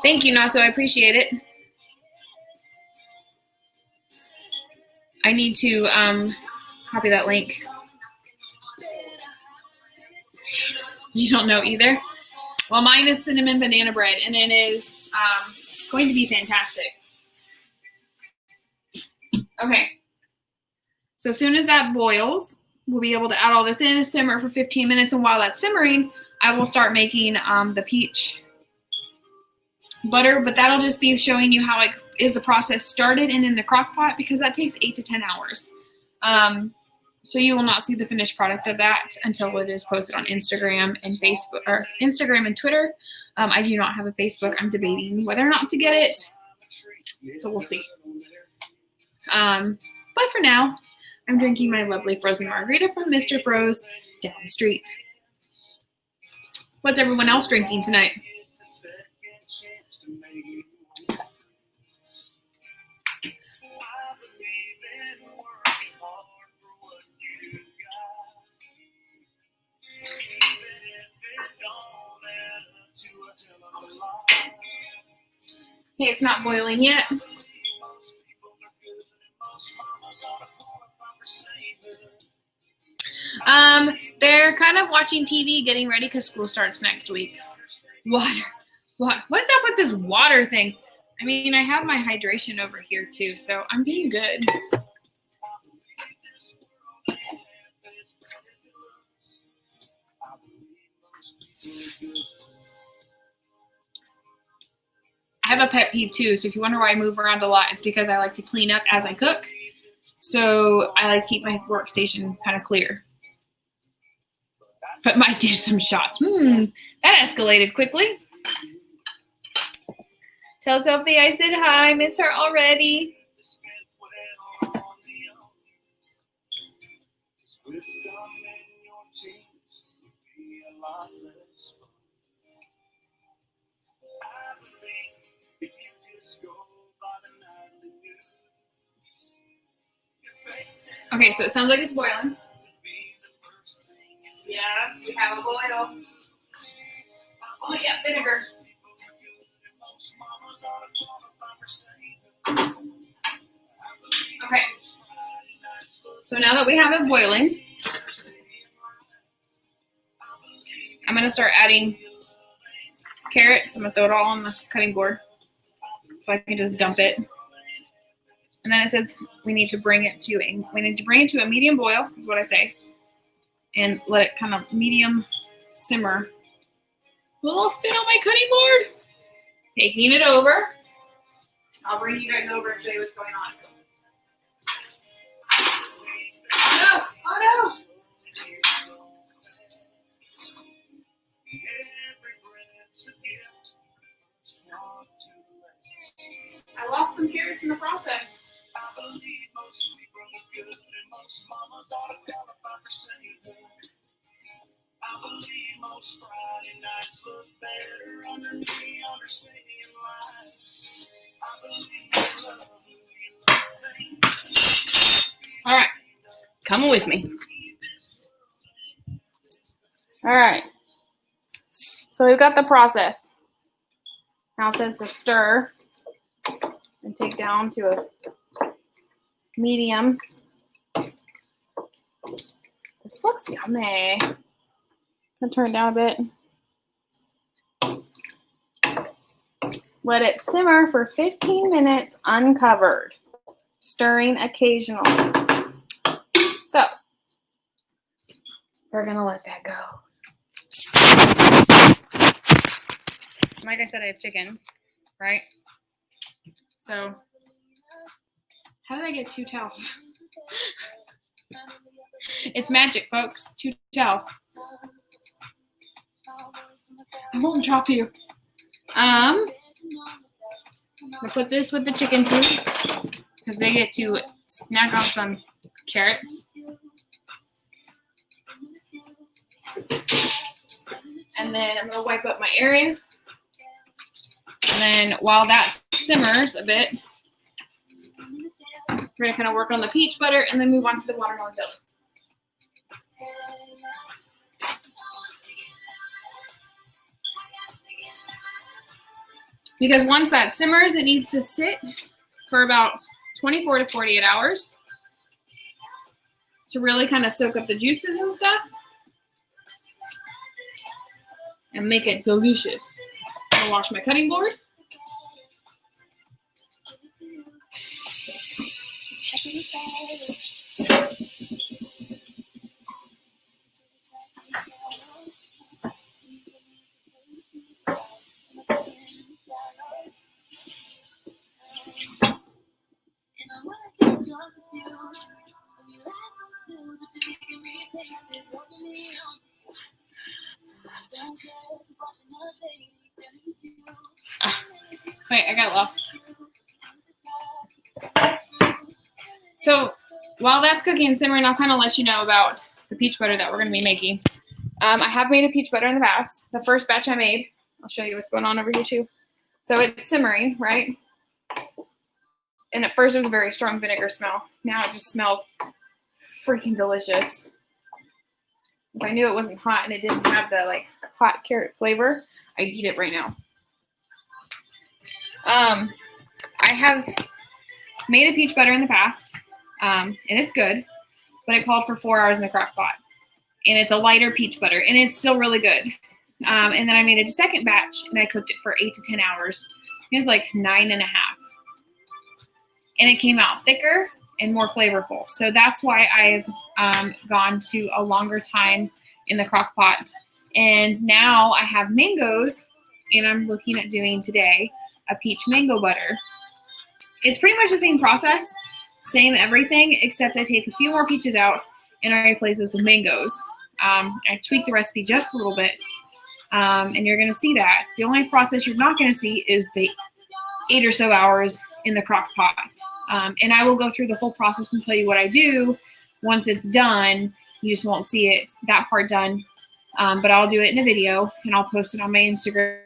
Thank you, Natso. I appreciate it. I need to copy that link. You don't know either? Well, mine is cinnamon banana bread, and it is going to be fantastic. Okay. So as soon as that boils, we'll be able to add all this in and simmer for 15 minutes. And while that's simmering, I will start making the peach butter. But that'll just be showing you how the process started and in the crock pot, because that takes 8 to 10 hours. So you will not see the finished product of that until it is posted on Instagram and Facebook, or Instagram and Twitter. I do not have a Facebook. I'm debating whether or not to get it. So we'll see. But for now, I'm drinking my lovely frozen margarita from Mr. Froze down the street. What's everyone else drinking tonight? Hey, it's not boiling yet. They're kind of watching TV, getting ready because school starts next week. Water. What is up with this water thing? I mean, I have my hydration over here too, so I'm being good. I have a pet peeve too, so if you wonder why I move around a lot, it's because I like to clean up as I cook. So I like to keep my workstation kind of clear. But might do some shots. That escalated quickly. Tell Sophie I said hi. Miss her already. Okay, so it sounds like it's boiling. Yes, we have a boil. Oh yeah, vinegar. Okay. So now that we have it boiling, I'm going to start adding carrots. I'm going to throw it all on the cutting board so I can just dump it. And then it says we need to bring it to a medium boil, is what I say, and let it kind of medium simmer. A little thin on my cutting board. Taking it over. I'll bring you guys over and show you what's going on. No! Oh no! I lost some carrots in the process. All right, come with me. All right, so we've got the process. Now it says to stir and take down to a medium. This looks yummy. I'll turn it down a bit. Let it simmer for 15 minutes uncovered, stirring occasionally. So, we're gonna let that go. Like I said, I have chickens, right? So, how did I get 2 towels? It's magic, folks. 2 towels. I won't drop you. I'm gonna put this with the chicken food because they get to snack off some carrots. And then I'm gonna wipe up my area. And then while that simmers a bit, we're gonna kind of work on the peach butter and then move on to the watermelon jelly. Because once that simmers, it needs to sit for about 24 to 48 hours to really kind of soak up the juices and stuff and make it delicious. I'm gonna wash my cutting board. Wait, I got lost. So while that's cooking and simmering, I'll kind of let you know about the peach butter that we're going to be making. I have made a peach butter in the past. The first batch I made, I'll show you what's going on over here too. So it's simmering, right? And at first it was a very strong vinegar smell. Now it just smells freaking delicious. If I knew it wasn't hot and it didn't have the like hot carrot flavor, I'd eat it right now. I have made a peach butter in the past, and it's good, but it called for 4 hours in the crock pot. And it's a lighter peach butter, and it's still really good. And then I made a second batch, and I cooked it for 8 to 10 hours. It was like 9.5. And it came out thicker and more flavorful. So that's why I've gone to a longer time in the crock pot. And now I have mangoes, and I'm looking at doing today a peach mango butter. It's pretty much the same process, same everything, except I take a few more peaches out and I replace those with mangoes. I tweak the recipe just a little bit, and you're going to see that. The only process you're not going to see is the 8 or so hours in the crock pot. And I will go through the whole process and tell you what I do once it's done. You just won't see it, that part done. But I'll do it in a video, and I'll post it on my Instagram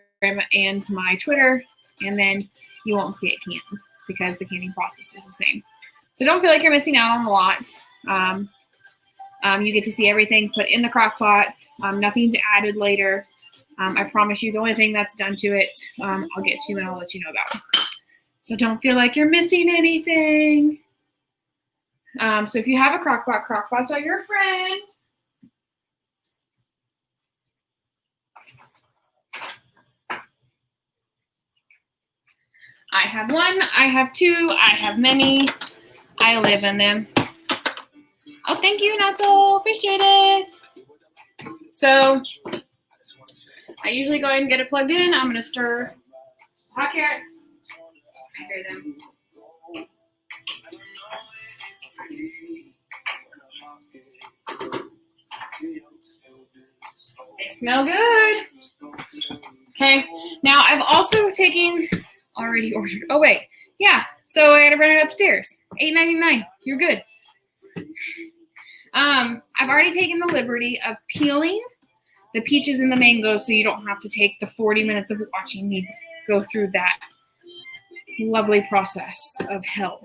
and my Twitter, and then you won't see it canned because the canning process is the same. So don't feel like you're missing out on a lot. You get to see everything put in the crock pot. Nothing's added later. I promise you the only thing that's done to it, I'll get to and I'll let you know about. So don't feel like you're missing anything. So if you have a crock-pot, crock-pots are your friend. I have one, I have two, I have many. I live in them. Oh, thank you, Natsu. Appreciate it. So I usually go ahead and get it plugged in. I'm going to stir hot carrots. I hear them. They smell good. Okay. Now I've also already ordered. Oh wait, yeah. So I gotta run it upstairs. $8.99. You're good. I've already taken the liberty of peeling the peaches and the mangoes, so you don't have to take the 40 minutes of watching me go through that lovely process of hell.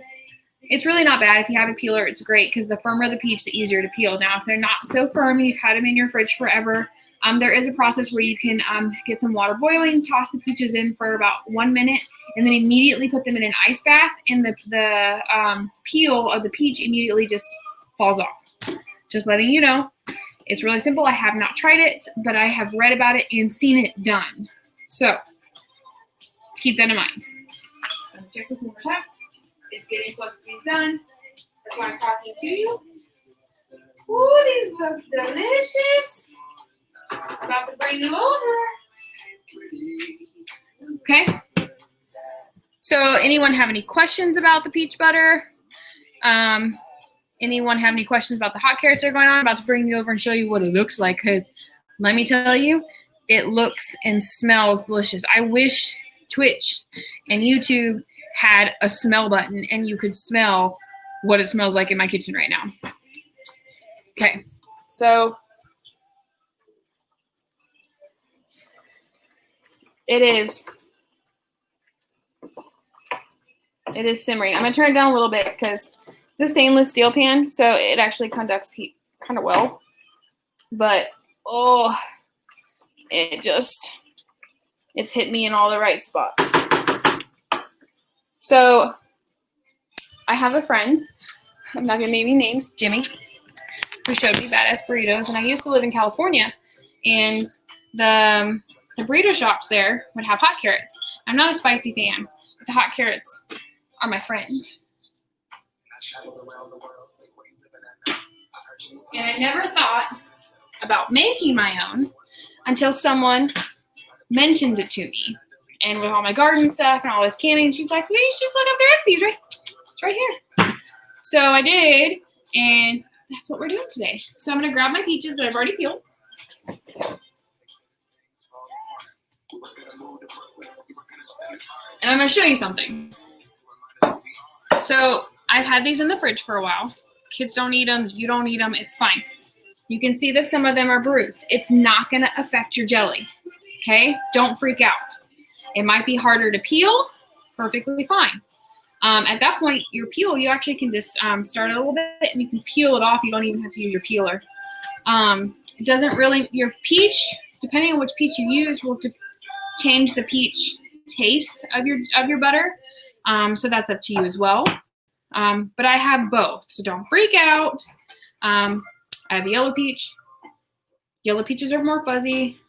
It's really not bad if you have a peeler. It's great because the firmer the peach, the easier to peel. Now, if they're not so firm and you've had them in your fridge forever, there is a process where you can get some water boiling, toss the peaches in for about 1 minute, and then immediately put them in an ice bath, and the peel of the peach immediately just falls off. Just letting you know. It's really simple. I have not tried it, but I have read about it and seen it done. So keep that in mind. I'm going to check this one more time. It's getting close to being done. That's why I'm talking to you. Ooh, these look delicious. About to bring you over. Okay. So anyone have any questions about the peach butter? Anyone have any questions about the hot carrots that are going on? I'm about to bring you over and show you what it looks like, because let me tell you, it looks and smells delicious. I wish Twitch and YouTube had a smell button and you could smell what it smells like in my kitchen right now. Okay, so it is simmering. I'm gonna turn it down a little bit because it's a stainless steel pan, so it actually conducts heat kind of well. But oh, it's hit me in all the right spots. So I have a friend, I'm not gonna name any names, Jimmy, who showed me badass burritos. And I used to live in California, and the burrito shops there would have hot carrots. I'm not a spicy fan, but the hot carrots are my friend. And I never thought about making my own until someone mentioned it to me. And with all my garden stuff and all this canning, she's like, "Well, you should just look up the recipes, right? It's right here." So I did, and that's what we're doing today. So I'm gonna grab my peaches that I've already peeled. And I'm gonna show you something. So I've had these in the fridge for a while. Kids don't eat them, you don't eat them, it's fine. You can see that some of them are bruised. It's not gonna affect your jelly, okay? Don't freak out. It might be harder to peel, perfectly fine. At that point, your peel, you actually can just start it a little bit and you can peel it off. You don't even have to use your peeler. It doesn't really, your peach, depending on which peach you use, will change the peach taste of your butter. So that's up to you as well. But I have both, so don't freak out. I have yellow peach. Yellow peaches are more fuzzy.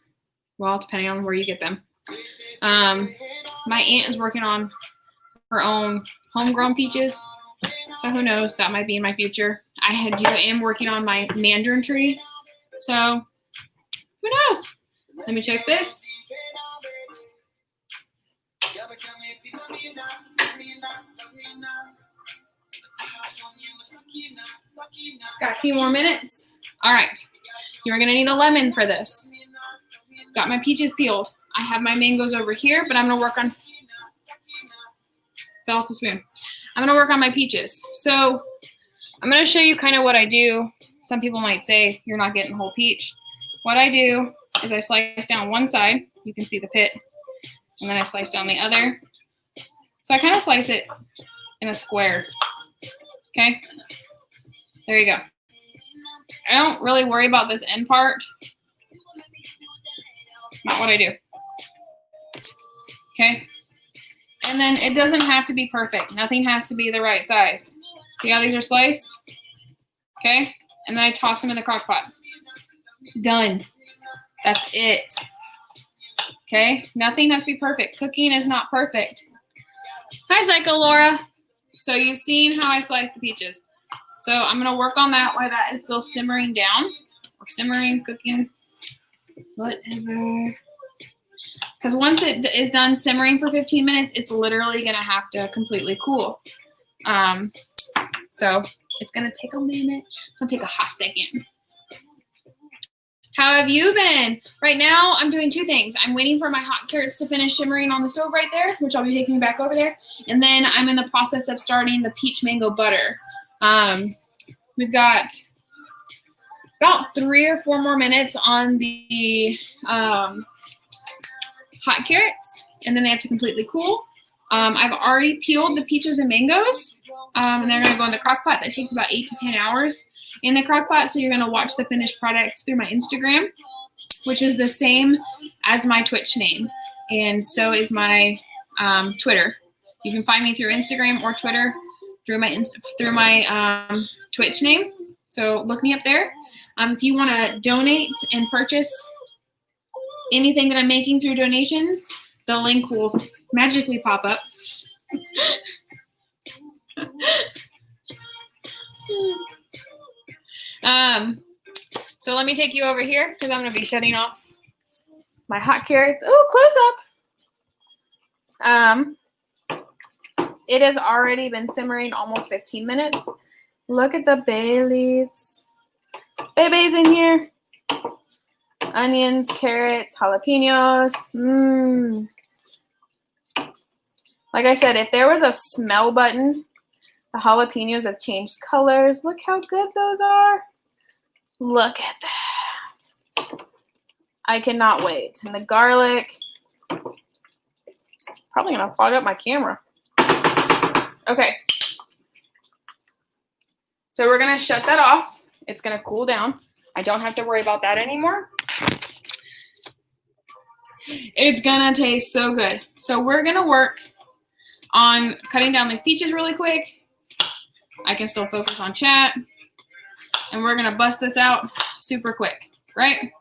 Well, depending on where you get them. My aunt is working on her own homegrown peaches. So who knows, that might be in my future. I am working on my mandarin tree. So who knows? Let me check this. Got a few more minutes. All right. You're going to need a lemon for this. Got my peaches peeled. I have my mangoes over here, but I'm going to work on, fell off the spoon. I'm going to work on my peaches. So I'm going to show you kind of what I do. Some people might say you're not getting whole peach. What I do is I slice down one side. You can see the pit. And then I slice down the other. So I kind of slice it in a square. Okay? There you go. I don't really worry about this end part. not what I do. Okay. And then it doesn't have to be perfect. Nothing has to be the right size. See how these are sliced? Okay. And then I toss them in the crock pot. Done. That's it. Okay. Nothing has to be perfect. Cooking is not perfect. Hi, Psycho Laura. So you've seen how I slice the peaches. So I'm going to work on that while that is still simmering down. Or simmering, cooking, whatever. Because once it is done simmering for 15 minutes, it's literally going to have to completely cool. So it's going to take a minute. It's going to take a hot second. How have you been? Right now, I'm doing two things. I'm waiting for my hot carrots to finish shimmering on the stove right there, which I'll be taking back over there. And then I'm in the process of starting the peach mango butter. We've got about 3 or 4 more minutes on the hot carrots, and then they have to completely cool. I've already peeled the peaches and mangoes, and they're going to go in the crock pot. That takes about 8 to 10 hours in the crock pot, so you're going to watch the finished product through my Instagram, which is the same as my Twitch name, and so is my Twitter. You can find me through Instagram or Twitter through my Twitch name, so look me up there. If you want to donate and purchase anything that I'm making through donations, the link will magically pop up. So let me take you over here because I'm going to be shutting off my hot carrots. Oh, close up. It has already been simmering almost 15 minutes. Look at the bay leaves. Baby's in here. Onions, carrots, jalapenos. Like I said, if there was a smell button, the jalapenos have changed colors. Look how good those are. Look at that. I cannot wait. And the garlic. Probably going to fog up my camera. Okay. So we're going to shut that off. It's going to cool down. I don't have to worry about that anymore. It's going to taste so good. So we're going to work on cutting down these peaches really quick. I can still focus on chat. And we're going to bust this out super quick, right?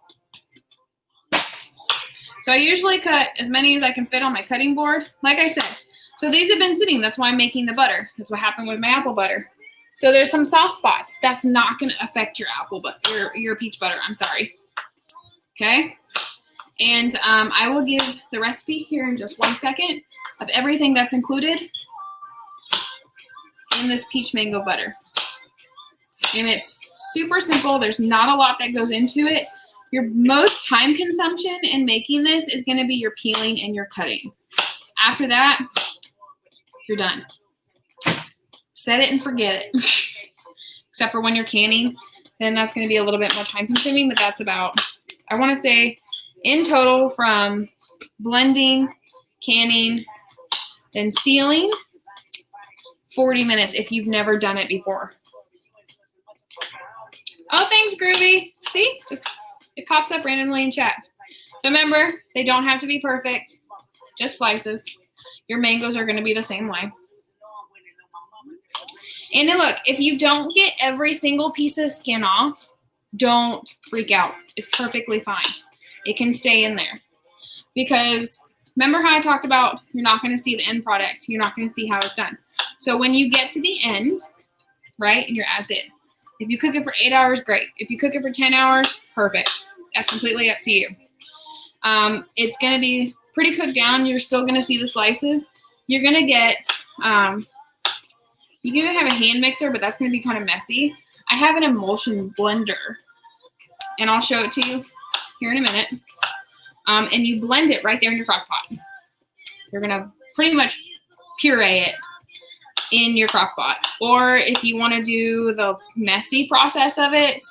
So I usually cut as many as I can fit on my cutting board. Like I said, so these have been sitting. That's why I'm making the butter. That's what happened with my apple butter. So there's some soft spots. That's not going to affect your apple butter, your peach butter. I'm sorry. Okay. And I will give the recipe here in just 1 second of everything that's included in this peach mango butter. And it's super simple. There's not a lot that goes into it. Your most time consumption in making this is going to be your peeling and your cutting. After that, you're done. Set it and forget it. Except for when you're canning, then that's going to be a little bit more time consuming, but that's about, I want to say, in total from blending, canning, then sealing, 40 minutes if you've never done it before. Oh, thanks, Groovy. See? Just it pops up randomly in chat. So remember, they don't have to be perfect. Just slices. Your mangoes are going to be the same way. And then look, if you don't get every single piece of skin off, don't freak out. It's perfectly fine. It can stay in there. Because remember how I talked about you're not going to see the end product. You're not going to see how it's done. So when you get to the end, right, and you're at the end, if you cook it for 8 hours, great. If you cook it for 10 hours, perfect. That's completely up to you. It's going to be pretty cooked down. You're still going to see the slices. You're going to get, you can have a hand mixer, but that's going to be kind of messy. I have an emulsion blender, and I'll show it to you here in a minute. And you blend it right there in your crock pot. You're going to pretty much puree it in your crock pot. Or if you want to do the messy process of it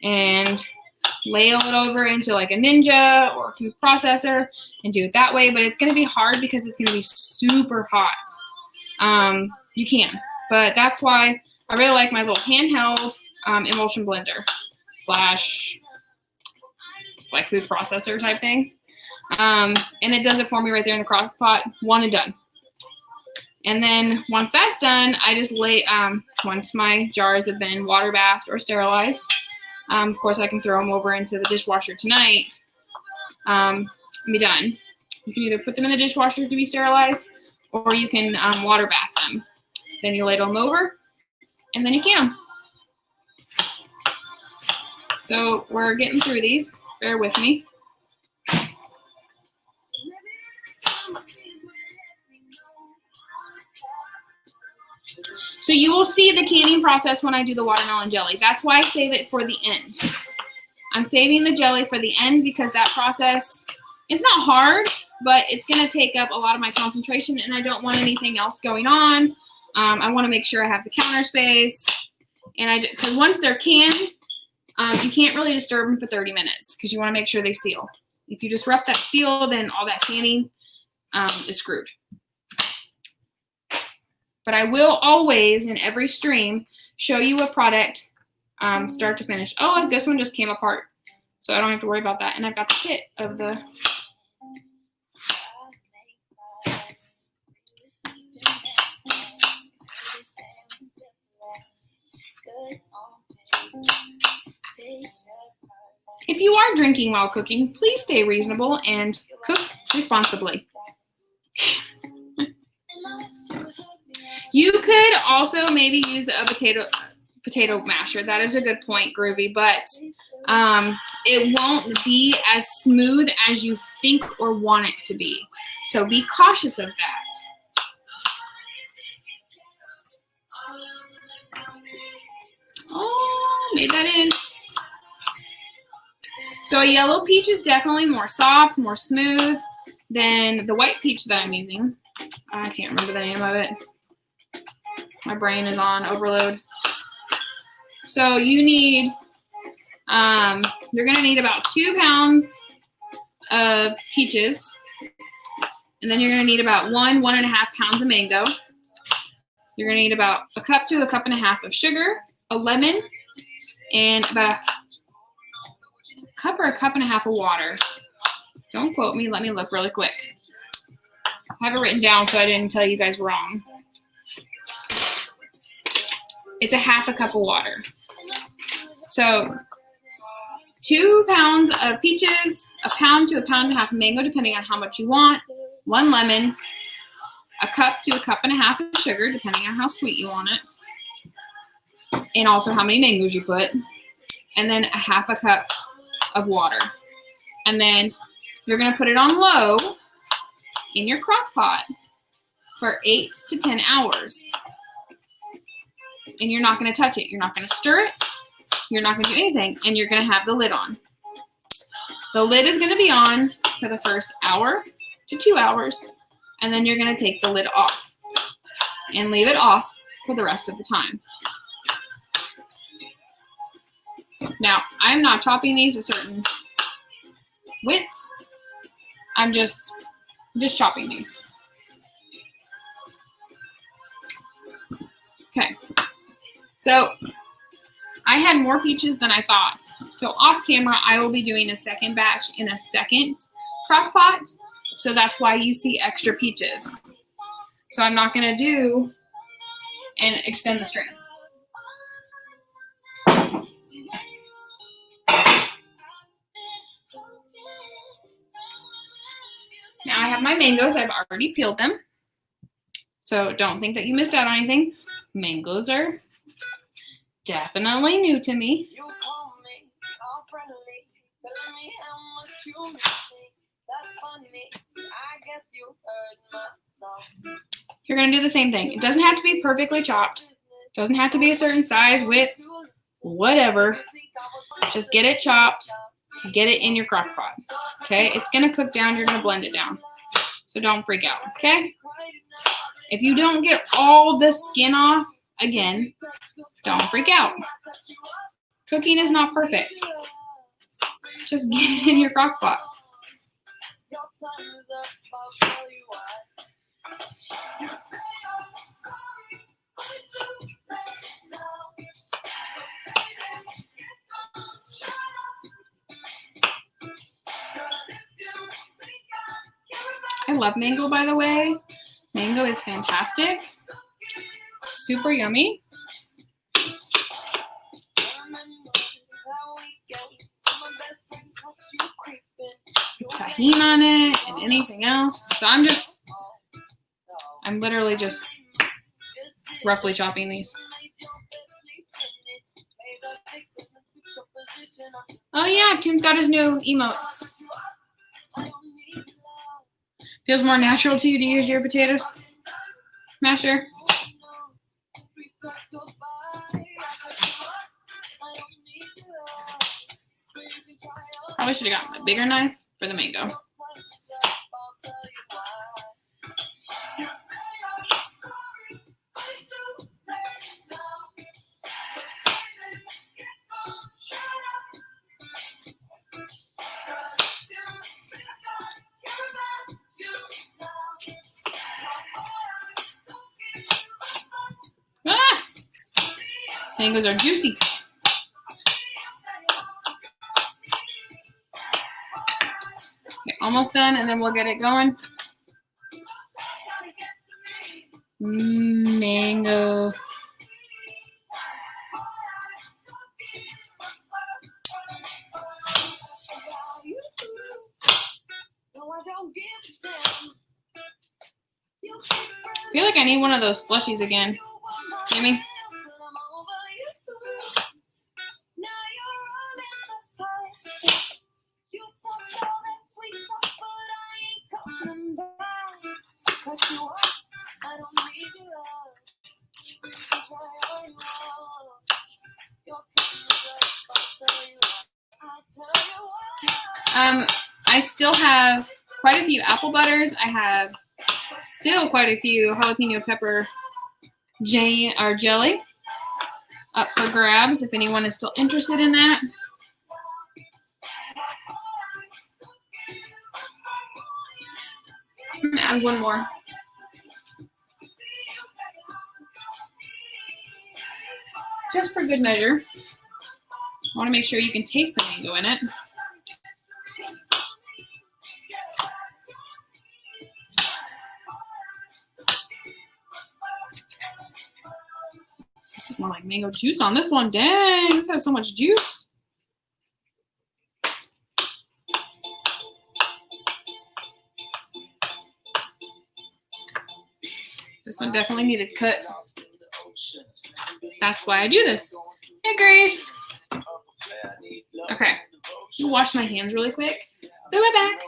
and ladle it over into like a Ninja or a food processor and do it that way, but it's going to be hard because it's going to be super hot. You can, but that's why I really like my little handheld emulsion blender / like food processor type thing. And it does it for me right there in the crock pot. One and done. And then once that's done, I just once my jars have been water bathed or sterilized, of course I can throw them over into the dishwasher tonight and be done. You can either put them in the dishwasher to be sterilized, or you can water bath them. Then you ladle them over, and then you can them. So we're getting through these. Bear with me. So you will see the canning process when I do the watermelon jelly. That's why I save it for the end. I'm saving the jelly for the end because that process, it's not hard, but it's going to take up a lot of my concentration, and I don't want anything else going on. I want to make sure I have the counter space, and because once they're canned, you can't really disturb them for 30 minutes because you want to make sure they seal. If you disrupt that seal, then all that canning is screwed. But I will always, in every stream, show you a product start to finish. Oh, this one just came apart, so I don't have to worry about that. And I've got the kit of the... If you are drinking while cooking, please stay reasonable and cook responsibly. You could also maybe use a potato masher. That is a good point, Groovy, but it won't be as smooth as you think or want it to be. So be cautious of that. Oh, made that in. So a yellow peach is definitely more soft, more smooth than the white peach that I'm using. I can't remember the name of it. My brain is on overload. So you need, you're going to need about 2 pounds of peaches. And then you're going to need about 1.5 pounds of mango. You're going to need about a cup to a cup and a half of sugar, a lemon, and about a cup or a cup and a half of water. Don't quote me. Let me look really quick. I have it written down so I didn't tell you guys wrong. It's a half a cup of water. So 2 pounds of peaches, a pound to a pound and a half of mango, depending on how much you want, 1 lemon, a cup to a cup and a half of sugar, depending on how sweet you want it, and also how many mangoes you put, and then a half a cup of water. And then you're going to put it on low in your crock pot for 8 to 10 hours. And you're not going to touch it. You're not going to stir it. You're not going to do anything. And you're going to have the lid on. The lid is going to be on for the first hour to 2 hours. And then you're going to take the lid off and leave it off for the rest of the time. Now, I'm not chopping these a certain width. I'm just chopping these. Okay. So I had more peaches than I thought. So off camera, I will be doing a second batch in a second crock pot. So that's why you see extra peaches. So I'm not going to do and extend the string. Now I have my mangoes. I've already peeled them. So don't think that you missed out on anything. Mangoes are definitely new to me. You're going to do the same thing. It doesn't have to be perfectly chopped. It doesn't have to be a certain size, width, whatever. Just get it chopped. Get it in your crock pot. Okay? It's going to cook down. You're going to blend it down. So don't freak out. Okay? If you don't get all the skin off, again, don't freak out. Cooking is not perfect. Just get it in your crock pot. I love mango, by the way. Mango is fantastic. Super yummy. Tahini on it and anything else. So I'm literally just roughly chopping these. Oh yeah, Tim's got his new emotes. Feels more natural to you to use your potatoes masher? Probably should have gotten a bigger knife for the mango. Ah! Mangoes are juicy. Okay, almost done, and then we'll get it going. Mango. I feel like I need one of those slushies again. Jimmy? I still have quite a few apple butters. I have still quite a few jalapeno pepper jelly up for grabs if anyone is still interested in that. I'm gonna add one more. Just for good measure. I want to make sure you can taste the mango in it. This is more like mango juice on this one. Dang, this has so much juice. This one definitely needed cut. That's why I do this. Hey, Grace. Okay, you wash my hands really quick. Be right back.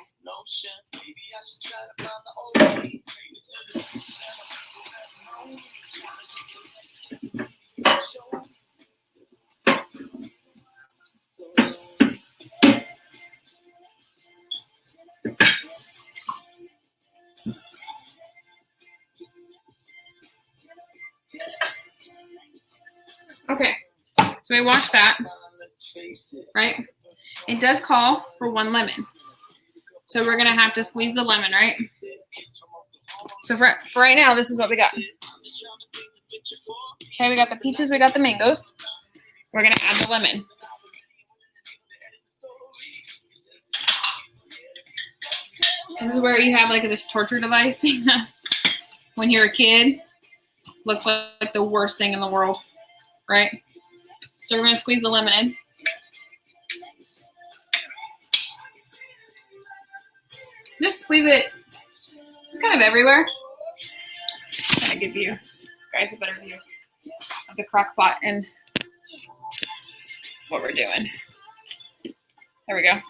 Okay, so I washed that, right? It does call for 1 lemon. So we're going to have to squeeze the lemon, right? So for right now, this is what we got. Okay, we got the peaches, we got the mangoes. We're going to add the lemon. This is where you have like this torture device thing when you're a kid. Looks like the worst thing in the world, right? So we're going to squeeze the lemon in. Just squeeze it just kind of everywhere. I'm going to give you guys a better view of the crock pot and what we're doing. There we go.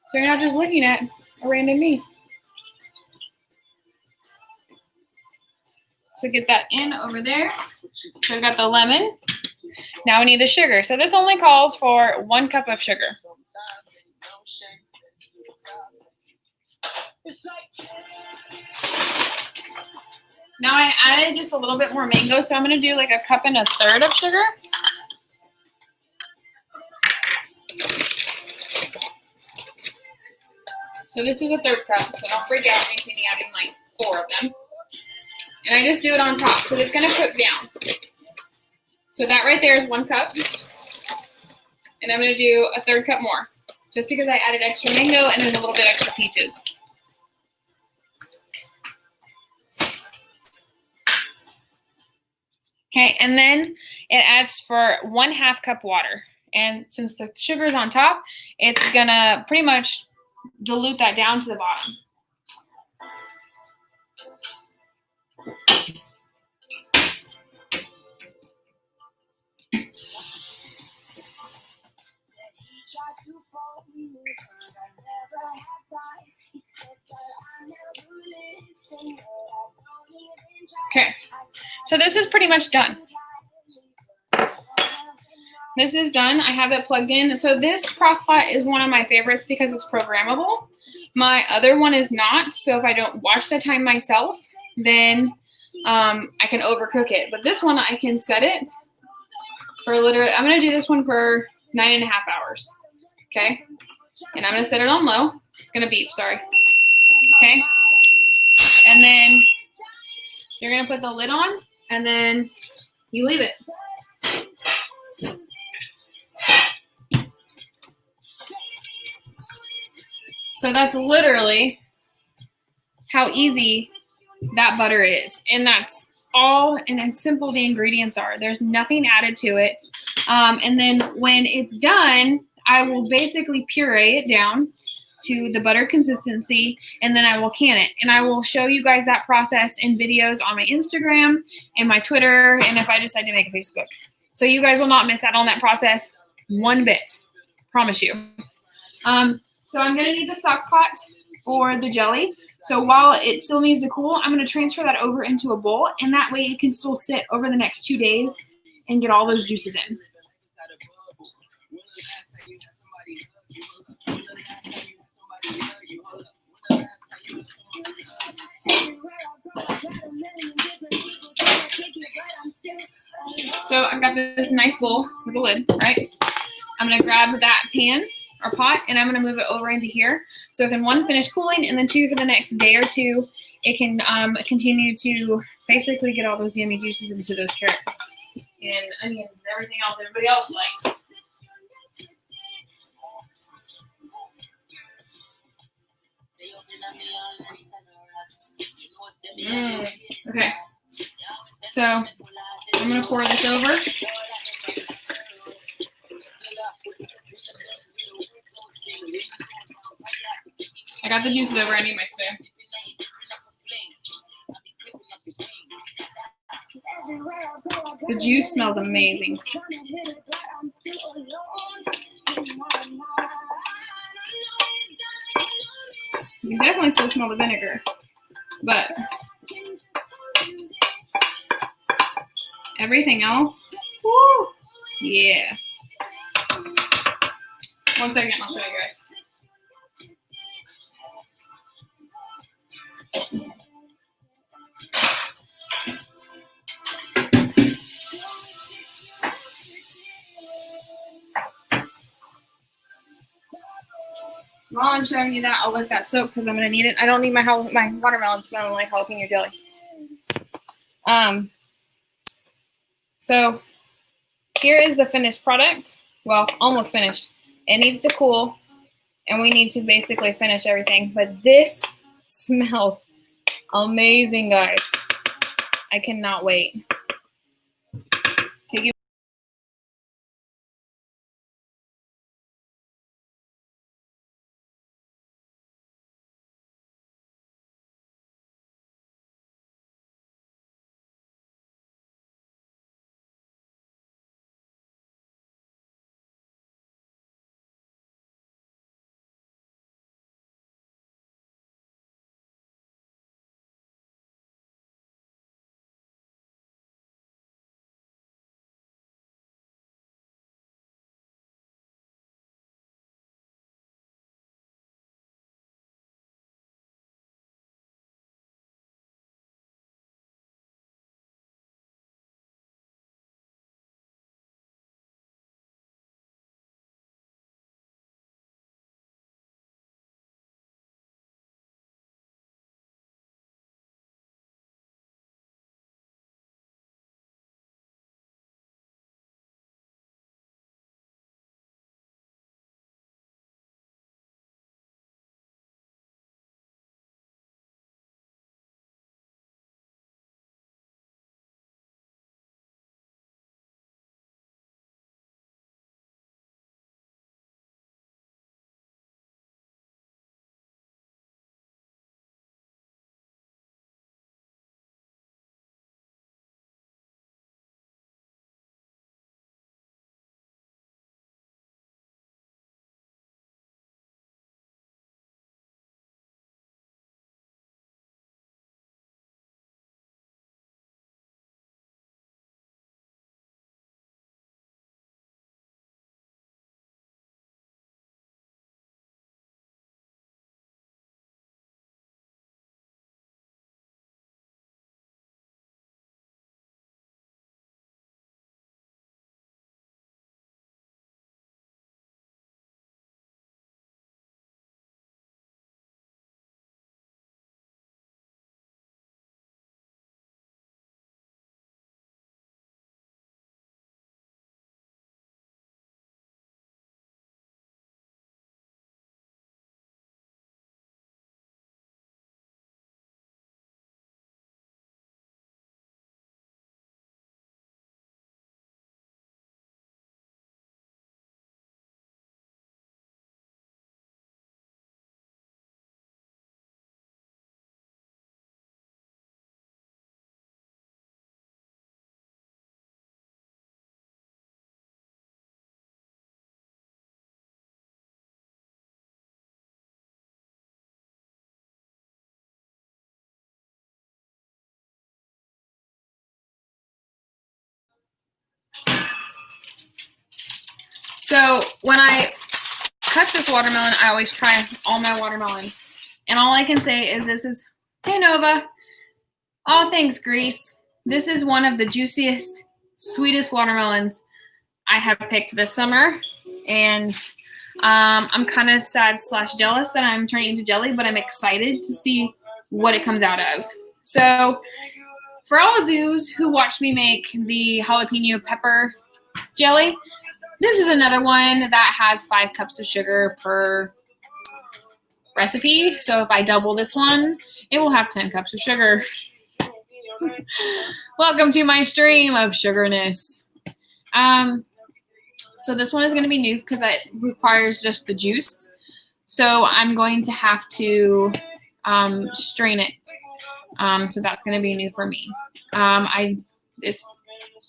So you're not just looking at a random me. So get that in over there. So we've got the lemon. Now we need the sugar. So this only calls for 1 cup of sugar. Now I added just a little bit more mango, so I'm going to do like 1 1/3 cups of sugar. So this is a 1/3 cup, so don't freak out thinking me adding like 4 of them. And I just do it on top because it's going to cook down. So that right there is 1 cup. And I'm going to do a 1/3 cup more just because I added extra mango and then a little bit extra peaches. Okay, and then it adds for 1/2 cup water. And since the sugar is on top, it's gonna pretty much dilute that down to the bottom. Okay, so this is pretty much done. This is done. I have it plugged in. So this crock pot is one of my favorites because it's programmable. My other one is not. So if I don't watch the time myself, then I can overcook it. But this one, I can set it for literally, I'm going to do this one for 9.5 hours. Okay. And I'm going to set it on low. It's going to beep, sorry. Okay. And then you're going to put the lid on and then you leave it. So that's literally how easy that butter is. And that's all, and how simple the ingredients are. There's nothing added to it. And then when it's done, I will basically puree it down to the butter consistency, and then I will can it. And I will show you guys that process in videos on my Instagram and my Twitter, and if I decide to make a Facebook. So you guys will not miss out on that process one bit. Promise you. So I'm going to need the stock pot for the jelly. So while it still needs to cool, I'm going to transfer that over into a bowl, and that way it can still sit over the next 2 days and get all those juices in. So I've got this nice bowl with a lid, right? I'm going to grab that pan or pot, and I'm going to move it over into here. So it can, one, finish cooling, and then two, for the next day or two, it can continue to basically get all those yummy juices into those carrots and onions and everything else everybody else likes. Okay, so I'm going to pour this over. I got the juices over. I need my spoon. The juice smells amazing. You can definitely still smell the vinegar, but everything else, woo, yeah. 1 second, I'll show you guys. While I'm showing you that, I'll let that soak because I'm going to need it. I don't need my watermelon smelling like jalapeno jelly. So here is the finished product. Well, almost finished. It needs to cool, and we need to basically finish everything. But this smells amazing, guys. I cannot wait. So when I cut this watermelon, I always try all my watermelon. And all I can say is this is, hey Nova, all things Greece. This is one of the juiciest, sweetest watermelons I have picked this summer. And I'm kind of sad / jealous that I'm turning into jelly, but I'm excited to see what it comes out as. So for all of those who watched me make the jalapeno pepper jelly, this is another one that has 5 cups of sugar per recipe. So if I double this one, it will have 10 cups of sugar. Welcome to my stream of sugarness. So this one is going to be new because it requires just the juice. So I'm going to have to strain it. So that's going to be new for me.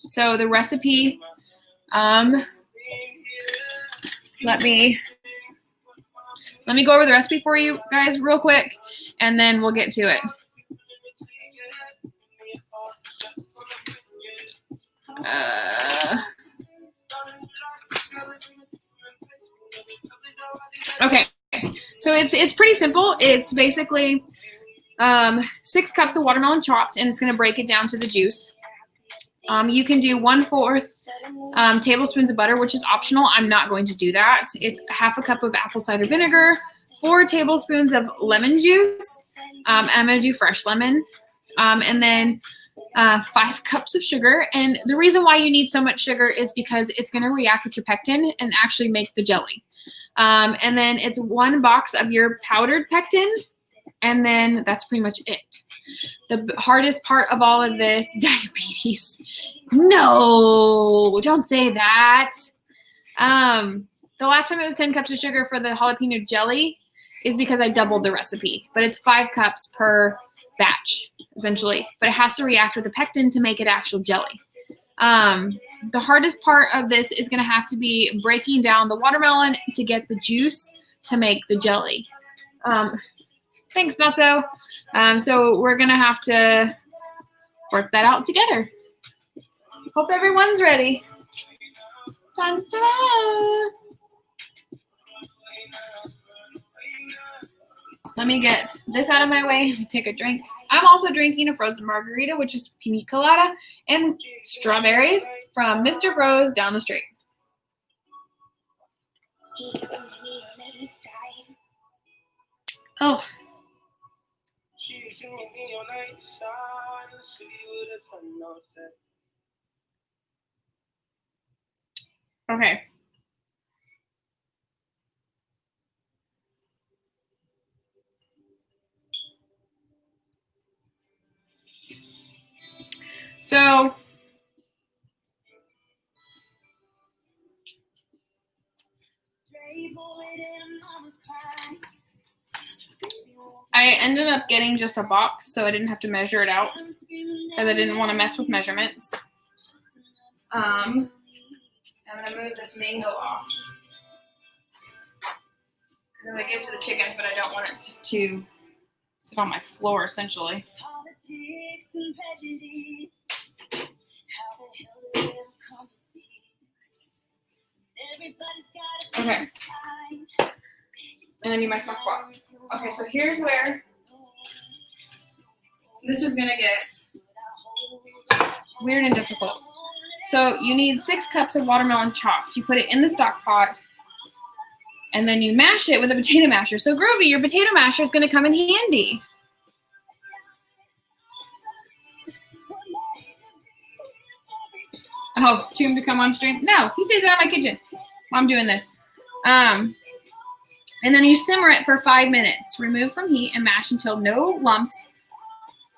So the recipe, let me go over the recipe for you guys real quick, and then we'll get to it. Okay, so it's pretty simple. It's basically 6 cups of watermelon chopped, and it's going to break it down to the juice. You can do 1/4 tablespoons of butter, which is optional. I'm not going to do that. It's 1/2 cup of apple cider vinegar, 4 tablespoons of lemon juice. I'm going to do fresh lemon, and then 5 cups of sugar. And the reason why you need so much sugar is because it's going to react with your pectin and actually make the jelly. And then it's 1 box of your powdered pectin, and then that's pretty much it. The hardest part of all of this, diabetes. No, don't say that. The last time it was 10 cups of sugar for the jalapeno jelly is because I doubled the recipe, but it's 5 cups per batch, essentially. But it has to react with the pectin to make it actual jelly. The hardest part of this is going to have to be breaking down the watermelon to get the juice to make the jelly. Thanks, Natso. So we're going to have to work that out together. Hope everyone's ready. Dun, ta-da! Let me get this out of my way. Let me take a drink. I'm also drinking a frozen margarita, which is pina colada and strawberries from Mr. Froze down the street. Oh. Okay. So I ended up getting just a box, so I didn't have to measure it out because I didn't want to mess with measurements. I'm going to move this mango off. I'm going to give it to the chickens, but I don't want it just to sit on my floor, essentially. Okay. And I need my sock box. Okay, so here's where this is going to get weird and difficult. So you need 6 cups of watermelon chopped. You put it in the stock pot, and then you mash it with a potato masher. So Groovy, your potato masher is going to come in handy. Oh, to him to come on stream? No, he stays out of my kitchen while I'm doing this. And then you simmer it for 5 minutes. Remove from heat and mash until no lumps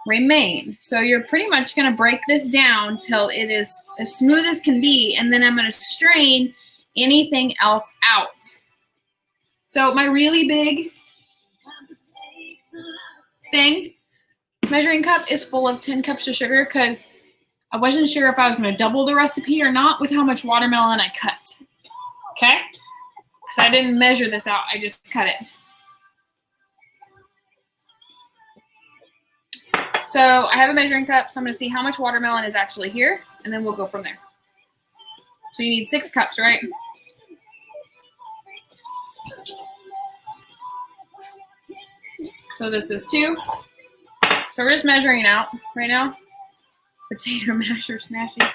remain. So you're pretty much going to break this down till it is as smooth as can be, and then I'm going to strain anything else out. So my really big thing, measuring cup is full of 10 cups of sugar because I wasn't sure if I was going to double the recipe or not with how much watermelon I cut. Okay? Because I didn't measure this out. I just cut it. So I have a measuring cup, so I'm going to see how much watermelon is actually here, and then we'll go from there. So you need 6 cups, right? So this is 2. So we're just measuring out right now. Potato masher smashy.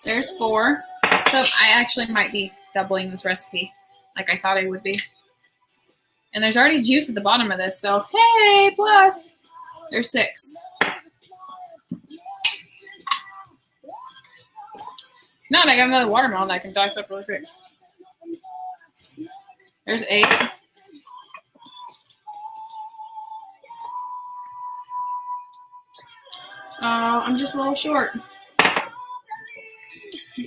There's 4. So I actually might be doubling this recipe like I thought I would be. And there's already juice at the bottom of this, so hey, plus. There's 6. Now I got another watermelon that I can dice up really quick. There's 8. I'm just a little short.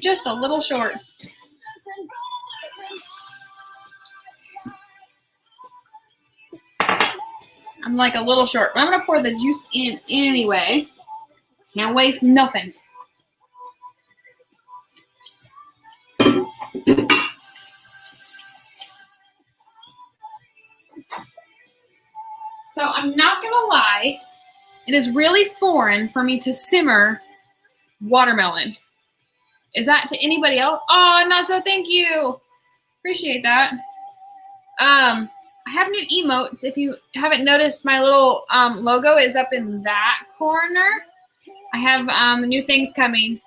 Just a little short. I'm like a little short, but I'm gonna pour the juice in anyway. Can't waste nothing. So I'm not gonna lie, it is really foreign for me to simmer watermelon. Is that to anybody else? Oh, not so, thank you. Appreciate that. I have new emotes. If you haven't noticed, my little logo is up in that corner. I have new things coming.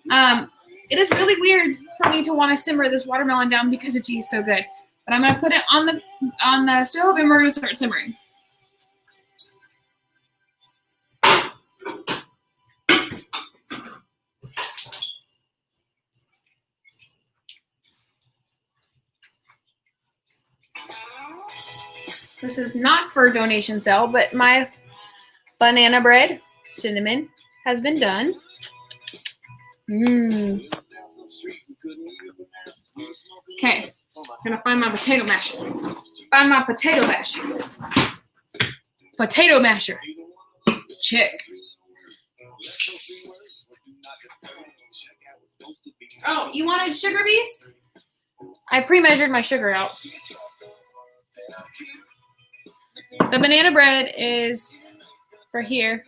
It is really weird for me to want to simmer this watermelon down because it tastes so good. But I'm gonna put it on the stove and we're gonna start simmering. This is not for donation sale, but my banana bread, cinnamon, has been done. Okay, I'm gonna find my potato masher. Find my potato masher. Potato masher. Check. Oh, you wanted sugar bees? I pre-measured my sugar out. The banana bread is for here.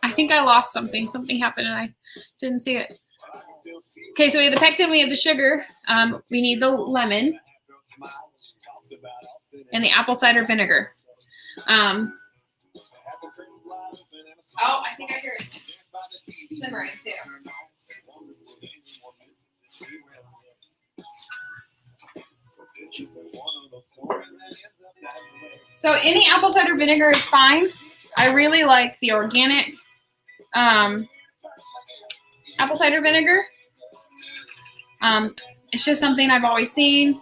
I think I lost something. Something happened and I didn't see it. Okay, so we have the pectin, we have the sugar. We need the lemon and the apple cider vinegar. Oh, I think I hear it simmering too. So any apple cider vinegar is fine. I really like the organic apple cider vinegar. It's just something I've always seen.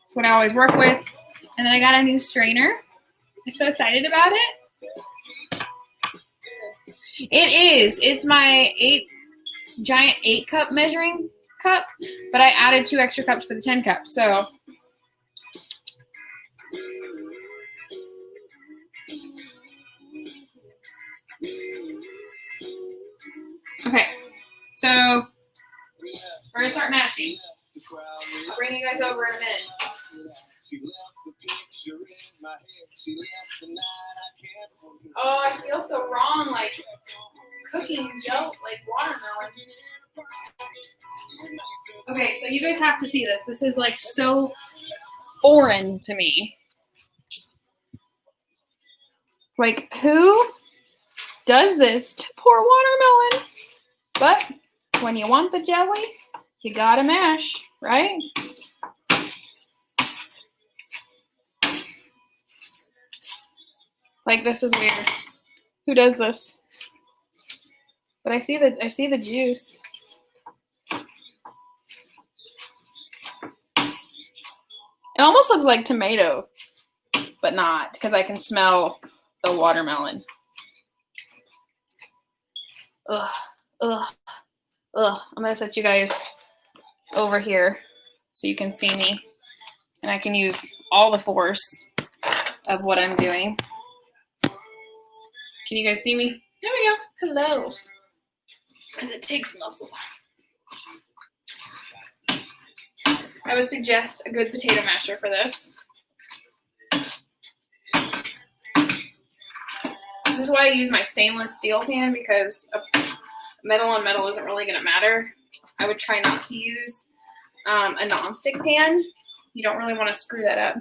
It's what I always work with. And then I got a new strainer. I'm so excited about it. It is. It's my giant 8-cup measuring cup, but I added 2 extra cups for the 10 cups. So okay, so we're gonna start mashing. I'll bring you guys over in a minute. Oh, I feel so wrong, like cooking gel, like watermelon. Okay, so you guys have to see this. This is like so foreign to me. Like, who does this to pour watermelon? But when you want the jelly, you gotta mash, right? Like, this is weird. Who does this? But I see the juice. It almost looks like tomato, but not, because I can smell the watermelon. Ugh, ugh, ugh. I'm gonna set you guys over here so you can see me, and I can use all the force of what I'm doing. Can you guys see me? There we go. Hello. Because it takes muscle. I would suggest a good potato masher for this. This is why I use my stainless steel pan, because metal on metal isn't really going to matter. I would try not to use a non-stick pan. You don't really want to screw that up.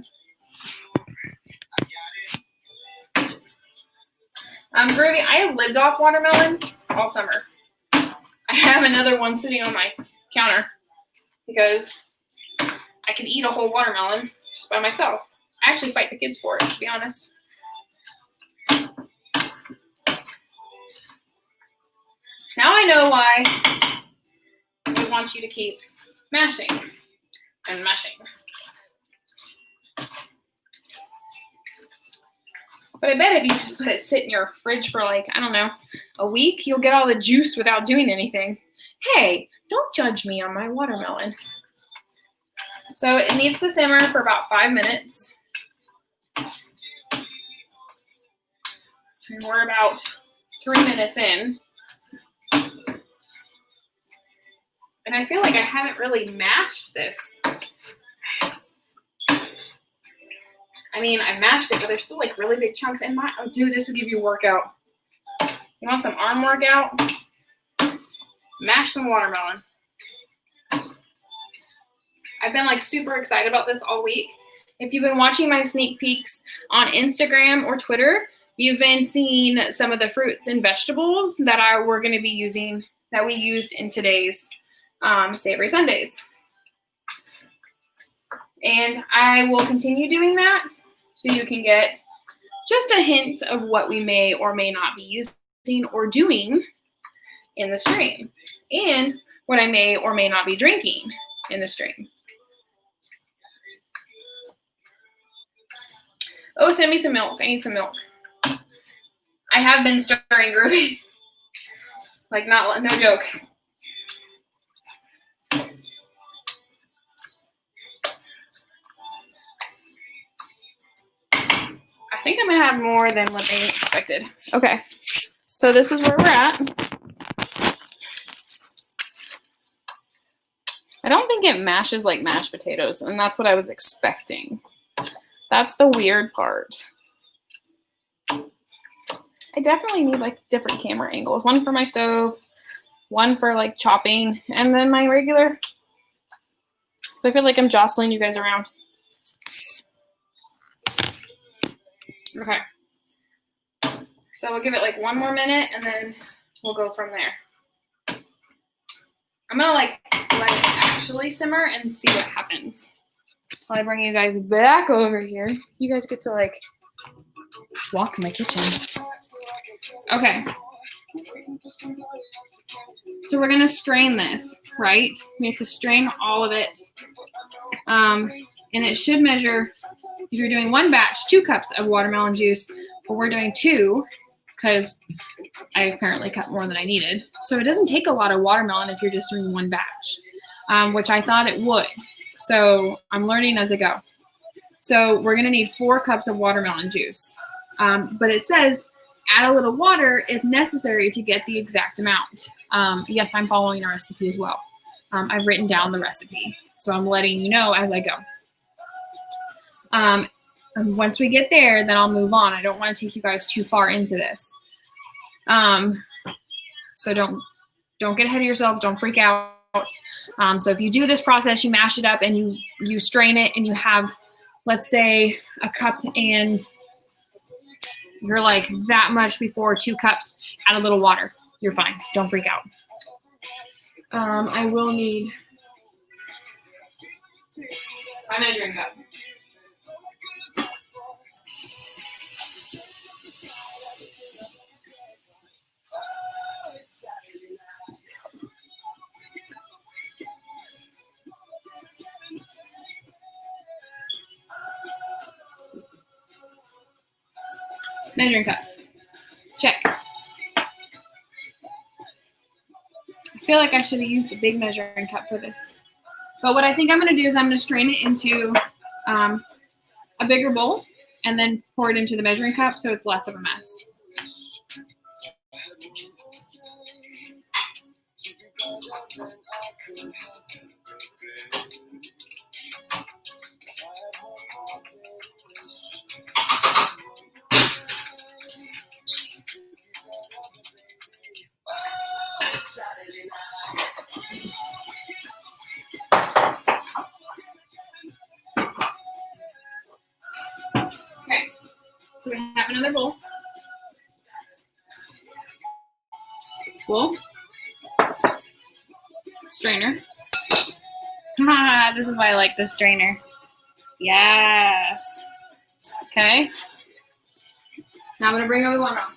Groovy, I have lived off watermelon all summer. I have another one sitting on my counter because I can eat a whole watermelon just by myself. I actually fight the kids for it, to be honest. Now I know why they want you to keep mashing and mashing. But I bet if you just let it sit in your fridge for like, I don't know, a week, you'll get all the juice without doing anything. Hey, don't judge me on my watermelon. So it needs to simmer for about 5 minutes. And we're about 3 minutes in. And I feel like I haven't really mashed this. I mean, I mashed it, but there's still like really big chunks in my, oh dude, this will give you a workout. You want some arm workout? Mash some watermelon. I've been like super excited about this all week. If you've been watching my sneak peeks on Instagram or Twitter, you've been seeing some of the fruits and vegetables that we're going to be using, that we used in today's Savory Sundays. And I will continue doing that so you can get just a hint of what we may or may not be using or doing in the stream, and what I may or may not be drinking in the stream. Oh, send me some milk. I need some milk. I have been stirring, Groovy. Like, no joke. I think I'm gonna have more than what they expected. Okay, so this is where we're at. I don't think it mashes like mashed potatoes, and that's what I was expecting. That's the weird part. I definitely need like different camera angles. One for my stove, one for like chopping, and then my regular. So I feel like I'm jostling you guys around. Okay. So we'll give it like 1 more minute and then we'll go from there. I'm gonna like let it actually simmer and see what happens. While I bring you guys back over here, you guys get to like walk in my kitchen. Okay. So we're gonna strain this, right? We have to strain all of it. And it should measure, if you're doing 1 batch, 2 cups of watermelon juice, but we're doing 2 because I apparently cut more than I needed. So it doesn't take a lot of watermelon if you're just doing 1 batch, which I thought it would. So I'm learning as I go. So we're gonna need 4 cups of watermelon juice. But it says add a little water if necessary to get the exact amount. Yes, I'm following a recipe as well. I've written down the recipe, so I'm letting you know as I go. And once we get there, then I'll move on. I don't want to take you guys too far into this. So don't get ahead of yourself. Don't freak out. So if you do this process, you mash it up and you strain it, and you have, let's say, a cup, and you're like that much before 2 cups, add a little water. You're fine. Don't freak out. I will need my measuring cup. Measuring cup. Check. I feel like I should have used the big measuring cup for this. But what I think I'm going to do is I'm going to strain it into a bigger bowl and then pour it into the measuring cup so it's less of a mess. another bowl. Cool. Strainer. This is why I like this strainer. Yes. Okay. Now I'm going to bring over the watermelon.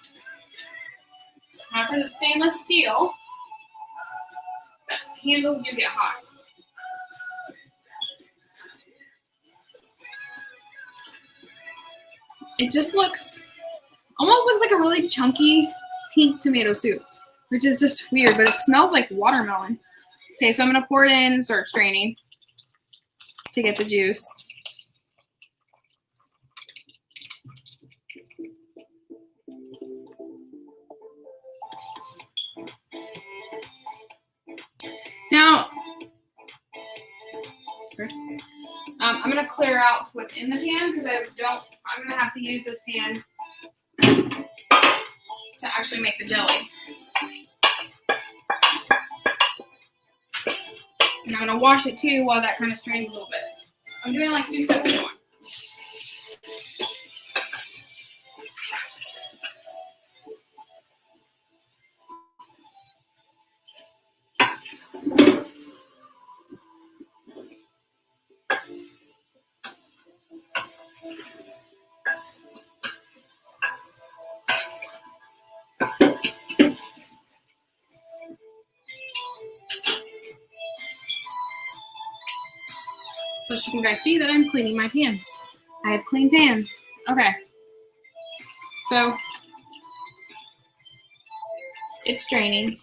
Because it's stainless steel, the handles do get hot. It just almost looks like a really chunky pink tomato soup, which is just weird, but it smells like watermelon. Okay, so I'm going to pour it in and start straining to get the juice. Now, I'm going to clear out what's in the pan because I'm going to have to use this pan to actually make the jelly. And I'm going to wash it too while that kind of strains a little bit. I'm doing like 2 steps in one. But you can guys see that I'm cleaning my pans. I have clean pans. Okay. So it's straining.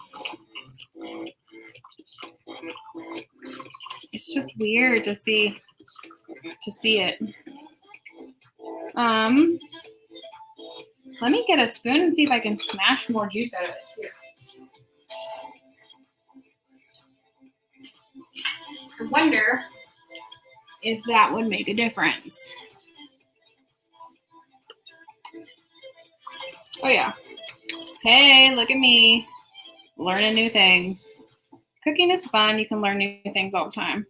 It's just weird to see it. Let me get a spoon and see if I can smash more juice out of it too. I wonder if that would make a difference. Oh yeah. Hey, look at me. Learning new things. Cooking is fun. You can learn new things all the time.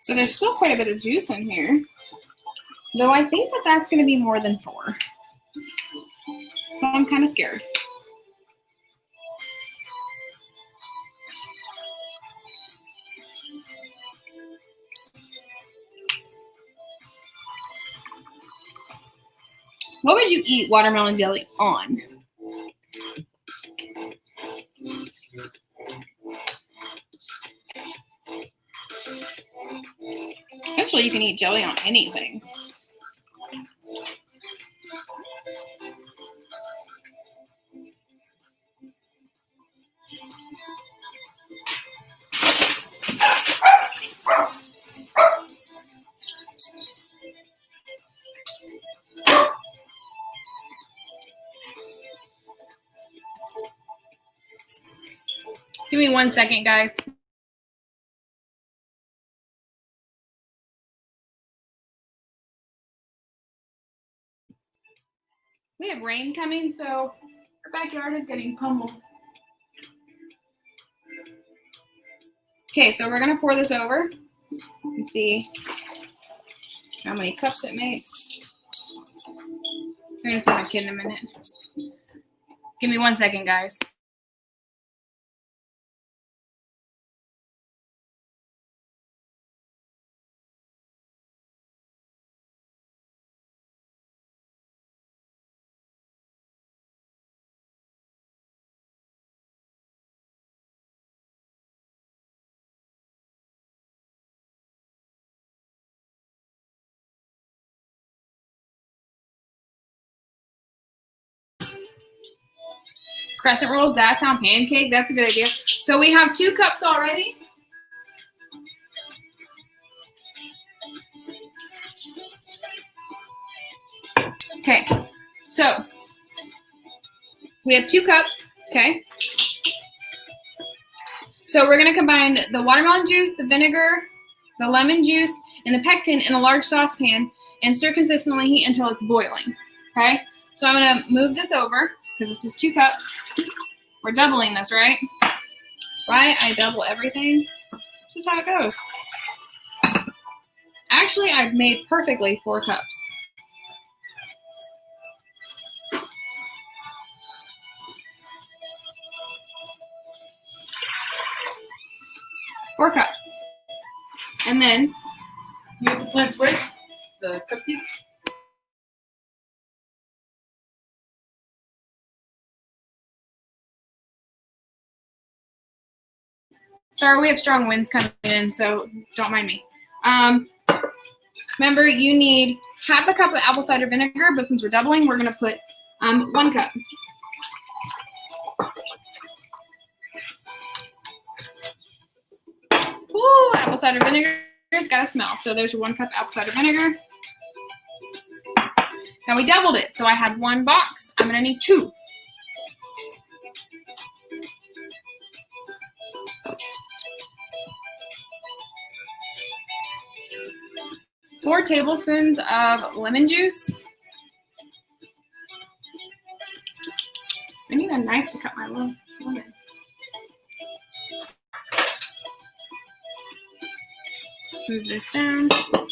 So there's still quite a bit of juice in here, though I think that that's going to be more than 4. So I'm kind of scared. What would you eat watermelon jelly on? Essentially, you can eat jelly on anything. Give me 1 second, guys. We have rain coming, so our backyard is getting pummeled. Okay, so we're gonna pour this over and see how many cups it makes. We're gonna send my kid in a minute. Give me 1 second, guys. Crescent rolls, that sound pancake. That's a good idea. So we have 2 cups already. Okay, so we have 2 cups, okay? So we're gonna combine the watermelon juice, the vinegar, the lemon juice, and the pectin in a large saucepan and stir consistently heat until it's boiling. Okay? So I'm going to move this over because this is 2 cups. We're doubling this, right? Right? I double everything. This is how it goes. Actually, I've made perfectly 4 cups. Four cups. And then you have the plant break, the cup seeds. Sorry, we have strong winds coming in, so don't mind me. Remember, you need half a cup of apple cider vinegar, but since we're doubling, we're going to put 1 cup. Ooh, apple cider vinegar's got a smell. So there's your 1 cup apple cider vinegar. Now we doubled it, so I have 1 box. I'm going to need 2. Four tablespoons of lemon juice. I need a knife to cut my lemon. Move this down. So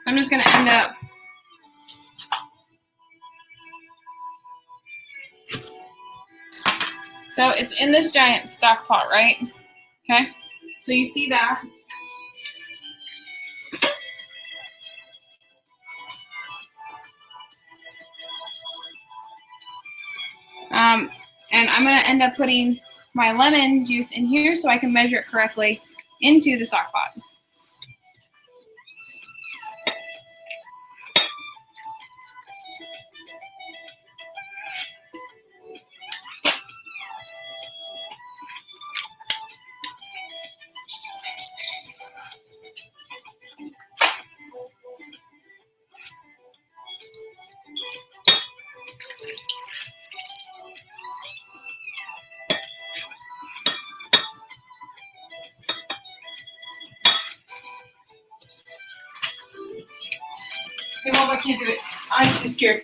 I'm just going to end up so it's in this giant stock pot, right? Okay. So you see that. And I'm going to end up putting my lemon juice in here so I can measure it correctly into the stock pot. Hey, Mom, I can't do it. I'm too scared.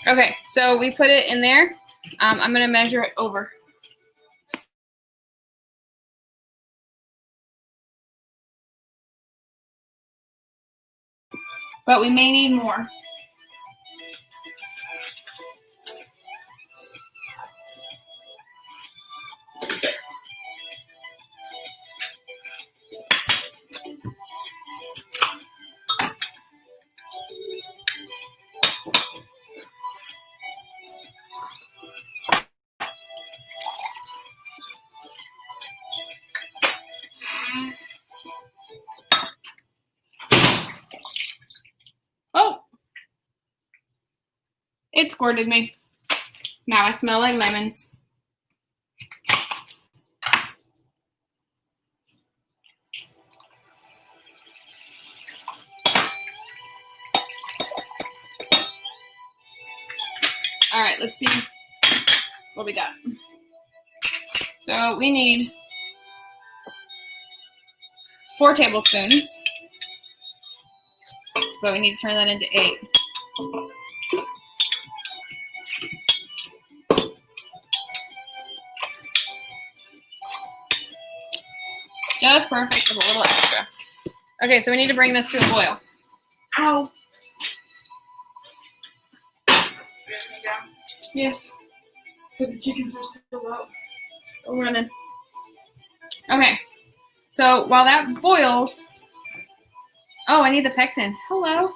Okay, so we put it in there. I'm going to measure it over. But we may need more. Oh! It squirted me. Now I smell like lemons. All right, let's see what we got. So we need 4 tablespoons, but we need to turn that into 8. Just perfect with a little extra. Okay, so we need to bring this to a boil. Ow. Yes. But the chickens are still out. Still running. Okay, so while that boils, oh, I need the pectin. Hello.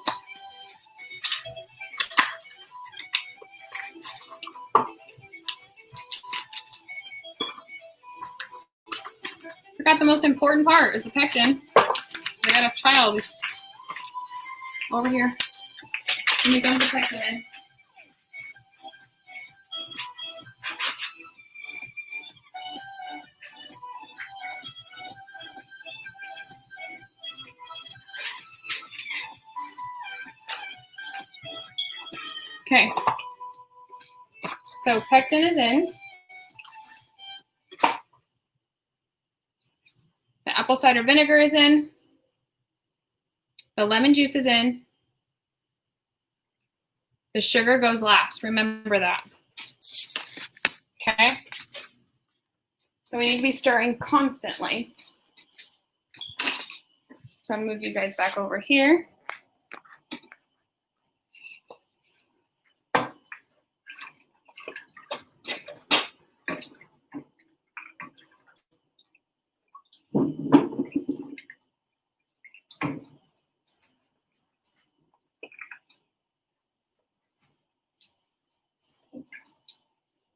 Forgot the most important part is the pectin. I gotta try all these over here. Let me dump the pectin in. Okay. So pectin is in. The apple cider vinegar is in. The lemon juice is in. The sugar goes last. Remember that. Okay. So we need to be stirring constantly. So I'll move you guys back over here.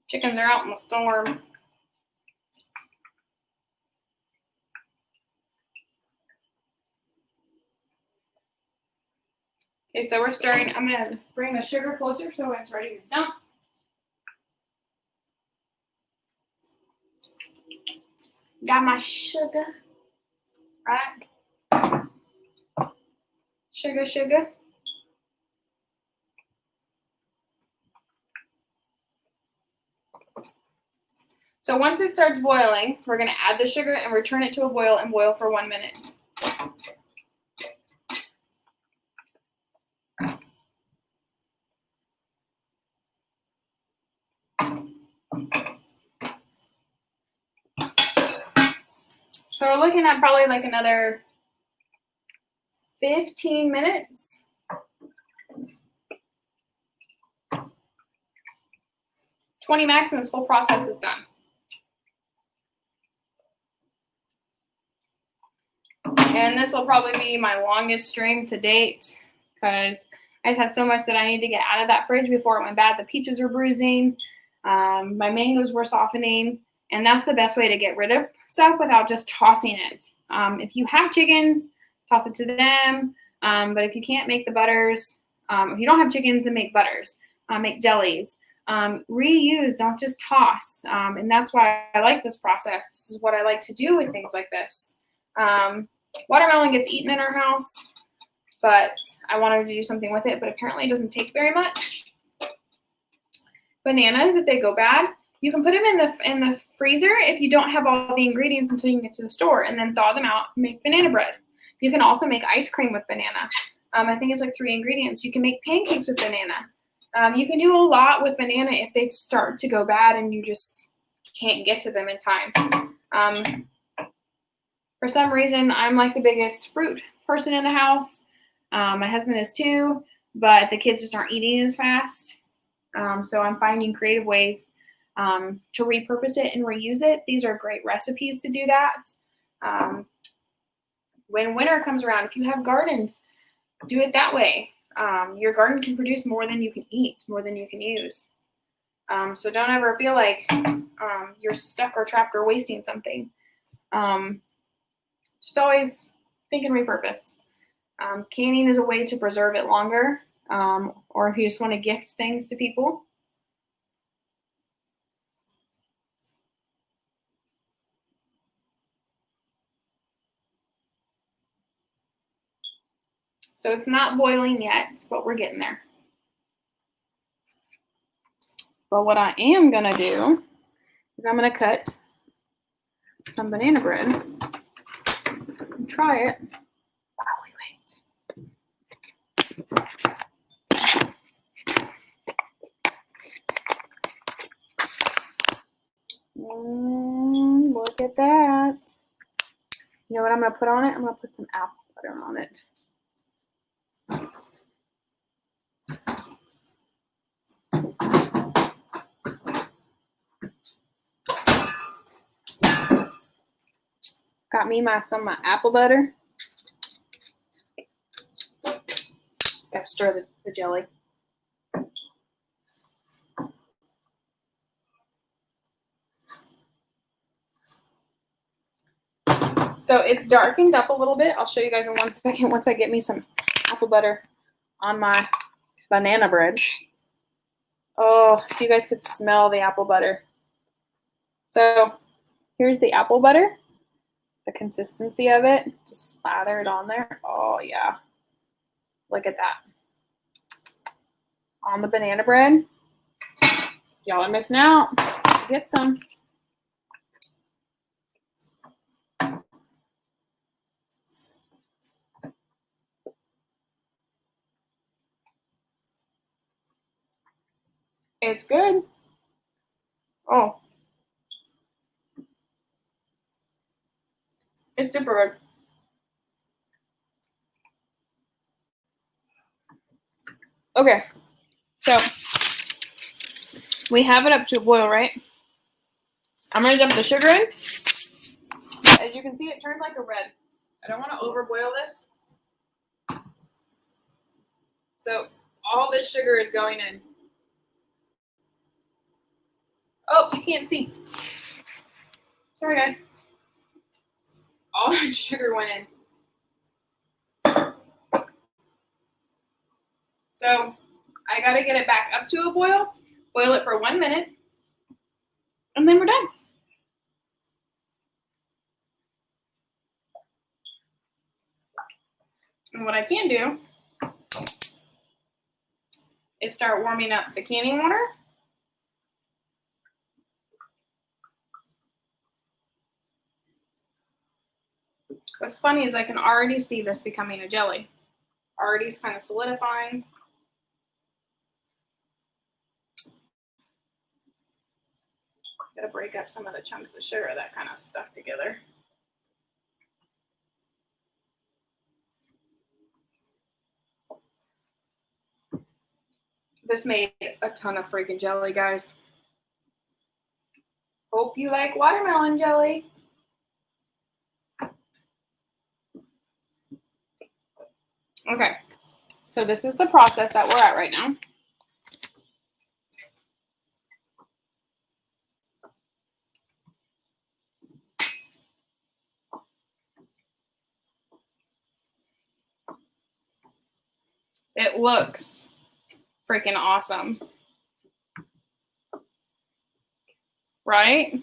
Chickens are out in the storm. Okay, so we're stirring. I'm going to bring the sugar closer so it's ready to dump. Got my sugar, right? Sugar, sugar. So once it starts boiling, we're going to add the sugar and return it to a boil and boil for 1 minute. So we're looking at probably like another 15 minutes. $20 max and this whole process is done. And this will probably be my longest stream to date because I've had so much that I need to get out of that fridge before it went bad. The peaches were bruising, my mangoes were softening, and that's the best way to get rid of stuff without just tossing it. If you have chickens, toss it to them. But if you can't make the butters, if you don't have chickens, then make butters, make jellies. Reuse, don't just toss. And that's why I like this process. This is what I like to do with things like this. Watermelon gets eaten in our house, but I wanted to do something with it, but apparently it doesn't take very much. Bananas, if they go bad, you can put them in the freezer if you don't have all the ingredients until you can get to the store, and then thaw them out and make banana bread. You can also make ice cream with banana. I think it's like 3 ingredients. You can make pancakes with banana. You can do a lot with banana if they start to go bad and you just can't get to them in time. For some reason, I'm like the biggest fruit person in the house. My husband is too, but the kids just aren't eating as fast. So I'm finding creative ways to repurpose it and reuse it. These are great recipes to do that. When winter comes around, if you have gardens, do it that way. Your garden can produce more than you can eat, more than you can use. So don't ever feel like you're stuck or trapped or wasting something. Just always think and repurpose. Canning is a way to preserve it longer, or if you just want to gift things to people. So it's not boiling yet, but we're getting there. But what I am going to do is I'm going to cut some banana bread and try it while we wait. Look at that. You know what I'm going to put on it? I'm going to put some apple butter on it. Got me some of my apple butter. Gotta stir the jelly. So it's darkened up a little bit. I'll show you guys in 1 second once I get me some apple butter on my banana bread. Oh, if you guys could smell the apple butter. So here's the apple butter. The consistency of it, just slather it on there. Oh yeah, look at that. on the banana bread. Y'all are missing out. Get some. It's good. Oh. It's super good. Okay. So, we have it up to a boil, right? I'm going to dump the sugar in. As you can see, it turned like a red. I don't want to overboil this. So, all this sugar is going in. Oh, you can't see. Sorry, guys. All that sugar went in. So, I got to get it back up to a boil. Boil it for 1 minute. And then we're done. And what I can do is start warming up the canning water. What's funny is I can already see this becoming a jelly. Already it's kind of solidifying. Gotta break up some of the chunks of sugar that kind of stuck together. This made a ton of freaking jelly, guys. Hope you like watermelon jelly. Okay, so this is the process that we're at right now. It looks freaking awesome, right?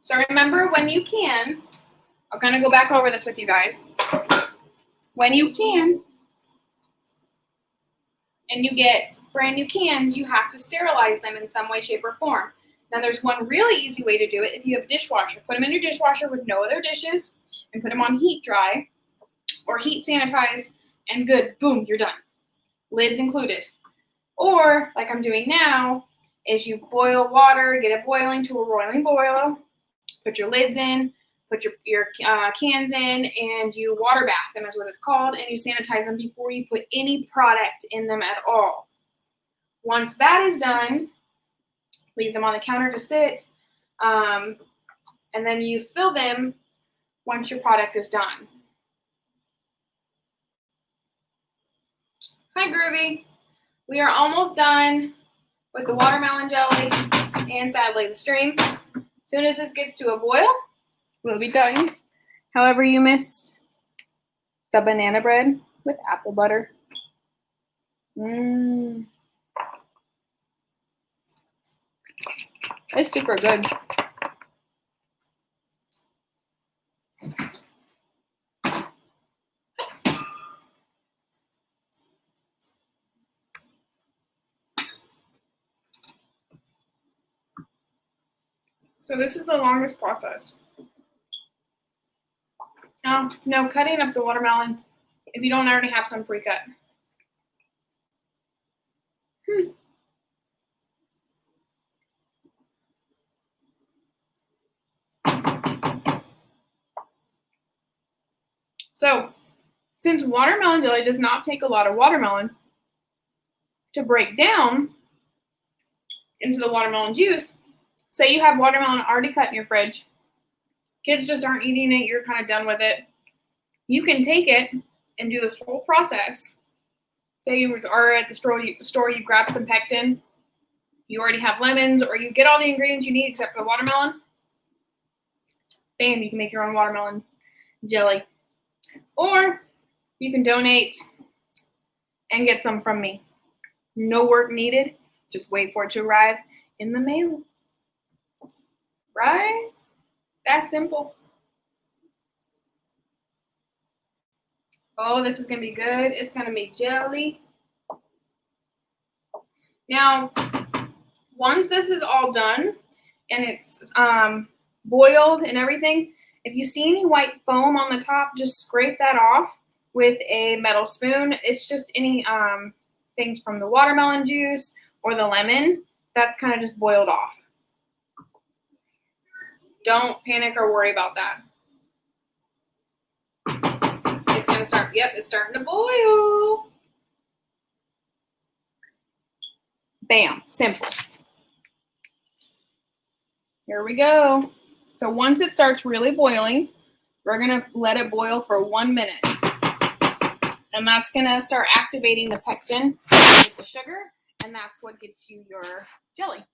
So remember, when you can, I'll kind of go back over this with you guys. When you can, and you get brand new cans, you have to sterilize them in some way, shape, or form. Now, there's one really easy way to do it. If you have a dishwasher, put them in your dishwasher with no other dishes and put them on heat dry or heat sanitize, and good, boom, you're done. Lids included. Or, like I'm doing now, is you boil water, get it boiling to a roiling boil, put your lids in, put your cans in, and you water bath them is what it's called, and you sanitize them before you put any product in them at all. Once that is done, leave them on the counter to sit, and then you fill them once your product is done. Hi, Groovy. We are almost done with the watermelon jelly and, sadly, the stream. As soon as this gets to a boil, we'll be done. However, you missed the banana bread with apple butter. It's super good. So this is the longest process. No, cutting up the watermelon if you don't already have some pre-cut. So, since watermelon jelly does not take a lot of watermelon to break down into the watermelon juice, say you have watermelon already cut in your fridge, kids just aren't eating it, you're kind of done with it, you can take it and do this whole process. Say you are at the store, you grab some pectin, you already have lemons, or you get all the ingredients you need except for the watermelon. Bam, you can make your own watermelon jelly. Or you can donate and get some from me. No work needed. Just wait for it to arrive in the mail. Right? That's simple. Oh, this is going to be good. It's going to be jelly. Now, once this is all done and it's boiled and everything, if you see any white foam on the top, just scrape that off with a metal spoon. It's just any things from the watermelon juice or the lemon that's kind of just boiled off. Don't panic or worry about that. It's going to start, yep, it's starting to boil. Bam, simple. Here we go. So once it starts really boiling, we're going to let it boil for 1 minute. And that's going to start activating the pectin with the sugar, and that's what gets you your jelly.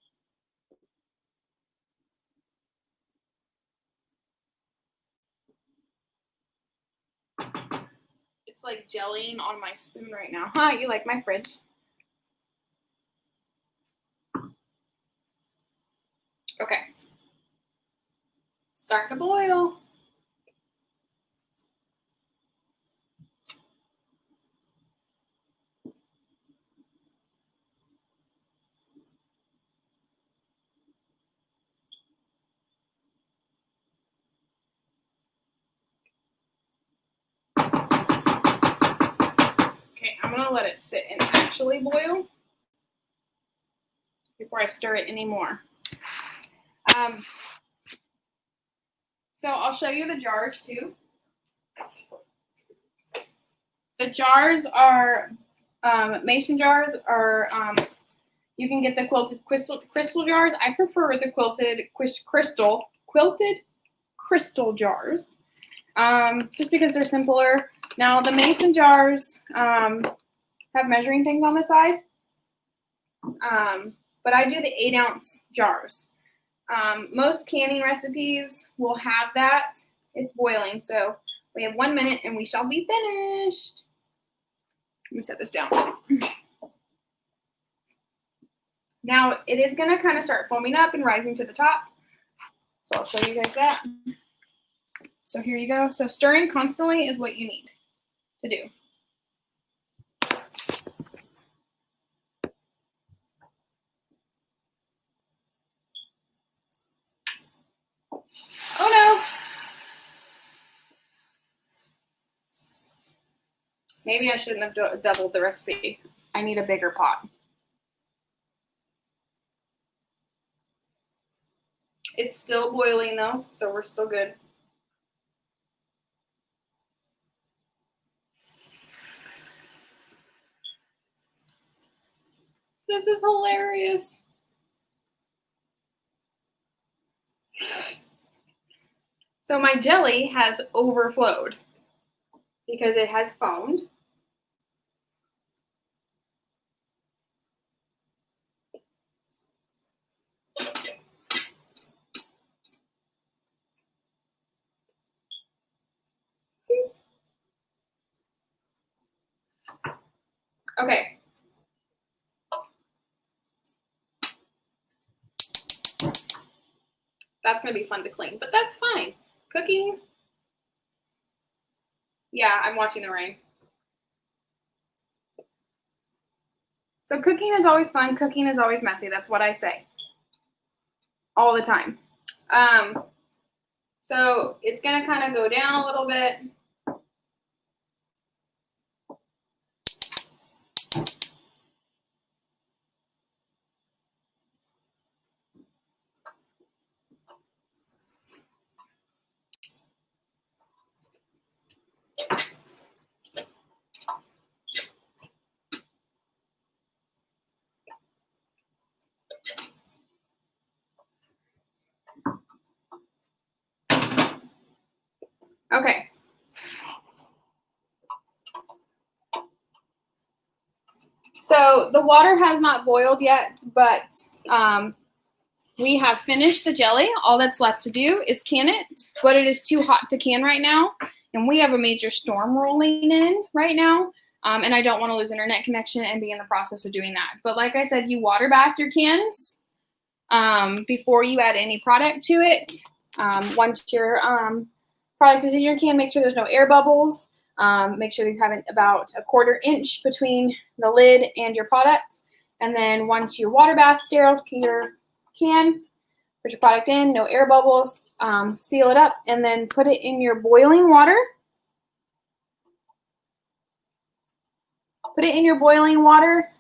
It's like jellying on my spoon right now. Huh, you like my fridge? Okay. Start to boil. Okay, I'm gonna let it sit and actually boil before I stir it anymore. So I'll show you the jars too. The jars are mason jars, or you can get the quilted crystal jars. I prefer the quilted crystal jars, just because they're simpler. Now the mason jars have measuring things on the side, but I do the 8-ounce jars. Most canning recipes will have that. It's boiling, so we have 1 minute and we shall be finished. Let me set this down. Now it is going to kind of start foaming up and rising to the top. So I'll show you guys that. So here you go. So stirring constantly is what you need to do. Oh no. Maybe I shouldn't have doubled the recipe. I need a bigger pot. It's still boiling though, so we're still good. This is hilarious. So my jelly has overflowed because it has foamed. Okay. That's going to be fun to clean, but that's fine. Cooking. Yeah, I'm watching the rain. So cooking is always fun. Cooking is always messy. That's what I say all the time. So it's going to kind of go down a little bit. Okay. So the water has not boiled yet, but we have finished the jelly. All that's left to do is can it, but it is too hot to can right now. And we have a major storm rolling in right now. And I don't want to lose internet connection and be in the process of doing that. But like I said, you water bath your cans before you add any product to it. Once your product is in your can, make sure there's no air bubbles. Make sure you have about a 1/4 inch between the lid and your product. And then once your water bath sterile your can, put your product in, no air bubbles, seal it up, and then put it in your boiling water. Put it in your boiling water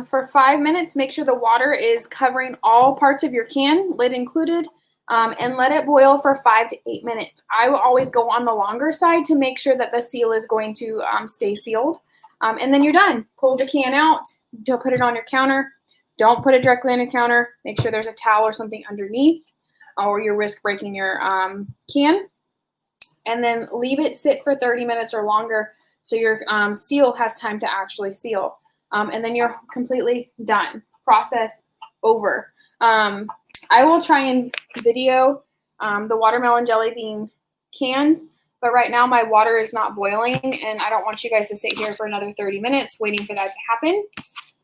for 5 minutes. Make sure the water is covering all parts of your can, lid included, and let it boil for 5 to 8 minutes. I will always go on the longer side to make sure that the seal is going to stay sealed. And then you're done. Pull the can out. Don't put it on your counter. Don't put it directly on your counter. Make sure there's a towel or something underneath, or you risk breaking your can. And then leave it sit for 30 minutes or longer so your seal has time to actually seal. And then you're completely done. Process over. I will try and video the watermelon jelly being canned, but right now my water is not boiling, and I don't want you guys to sit here for another 30 minutes waiting for that to happen.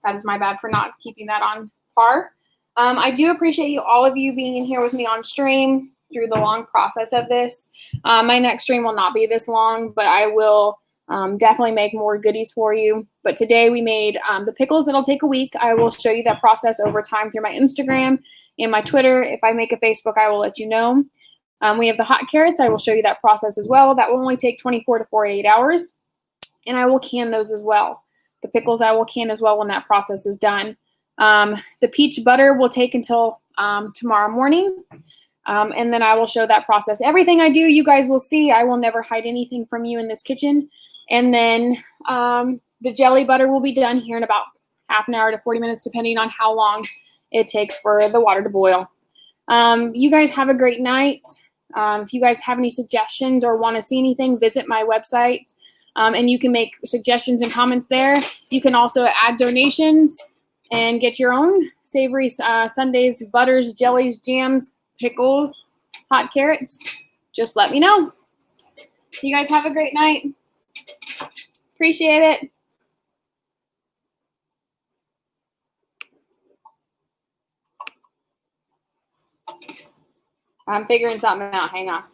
That is my bad for not keeping that on par. I do appreciate all of you being in here with me on stream through the long process of this. My next stream will not be this long, but I will definitely make more goodies for you. But today we made the pickles. It'll take a week. I will show you that process over time through my Instagram and my Twitter. If I make a Facebook, I will let you know. We have the hot carrots. I will show you that process as well. That will only take 24 to 48 hours. And I will can those as well. The pickles I will can as well when that process is done. The peach butter will take until tomorrow morning. And then I will show that process. Everything I do, you guys will see. I will never hide anything from you in this kitchen. And then the jelly butter will be done here in about half an hour to 40 minutes, depending on how long it takes for the water to boil. You guys have a great night. If you guys have any suggestions or want to see anything, visit my website. And you can make suggestions and comments there. You can also add donations and get your own savory sundaes, butters, jellies, jams, pickles, hot carrots. Just let me know. You guys have a great night. Appreciate it. I'm figuring something out. Hang on.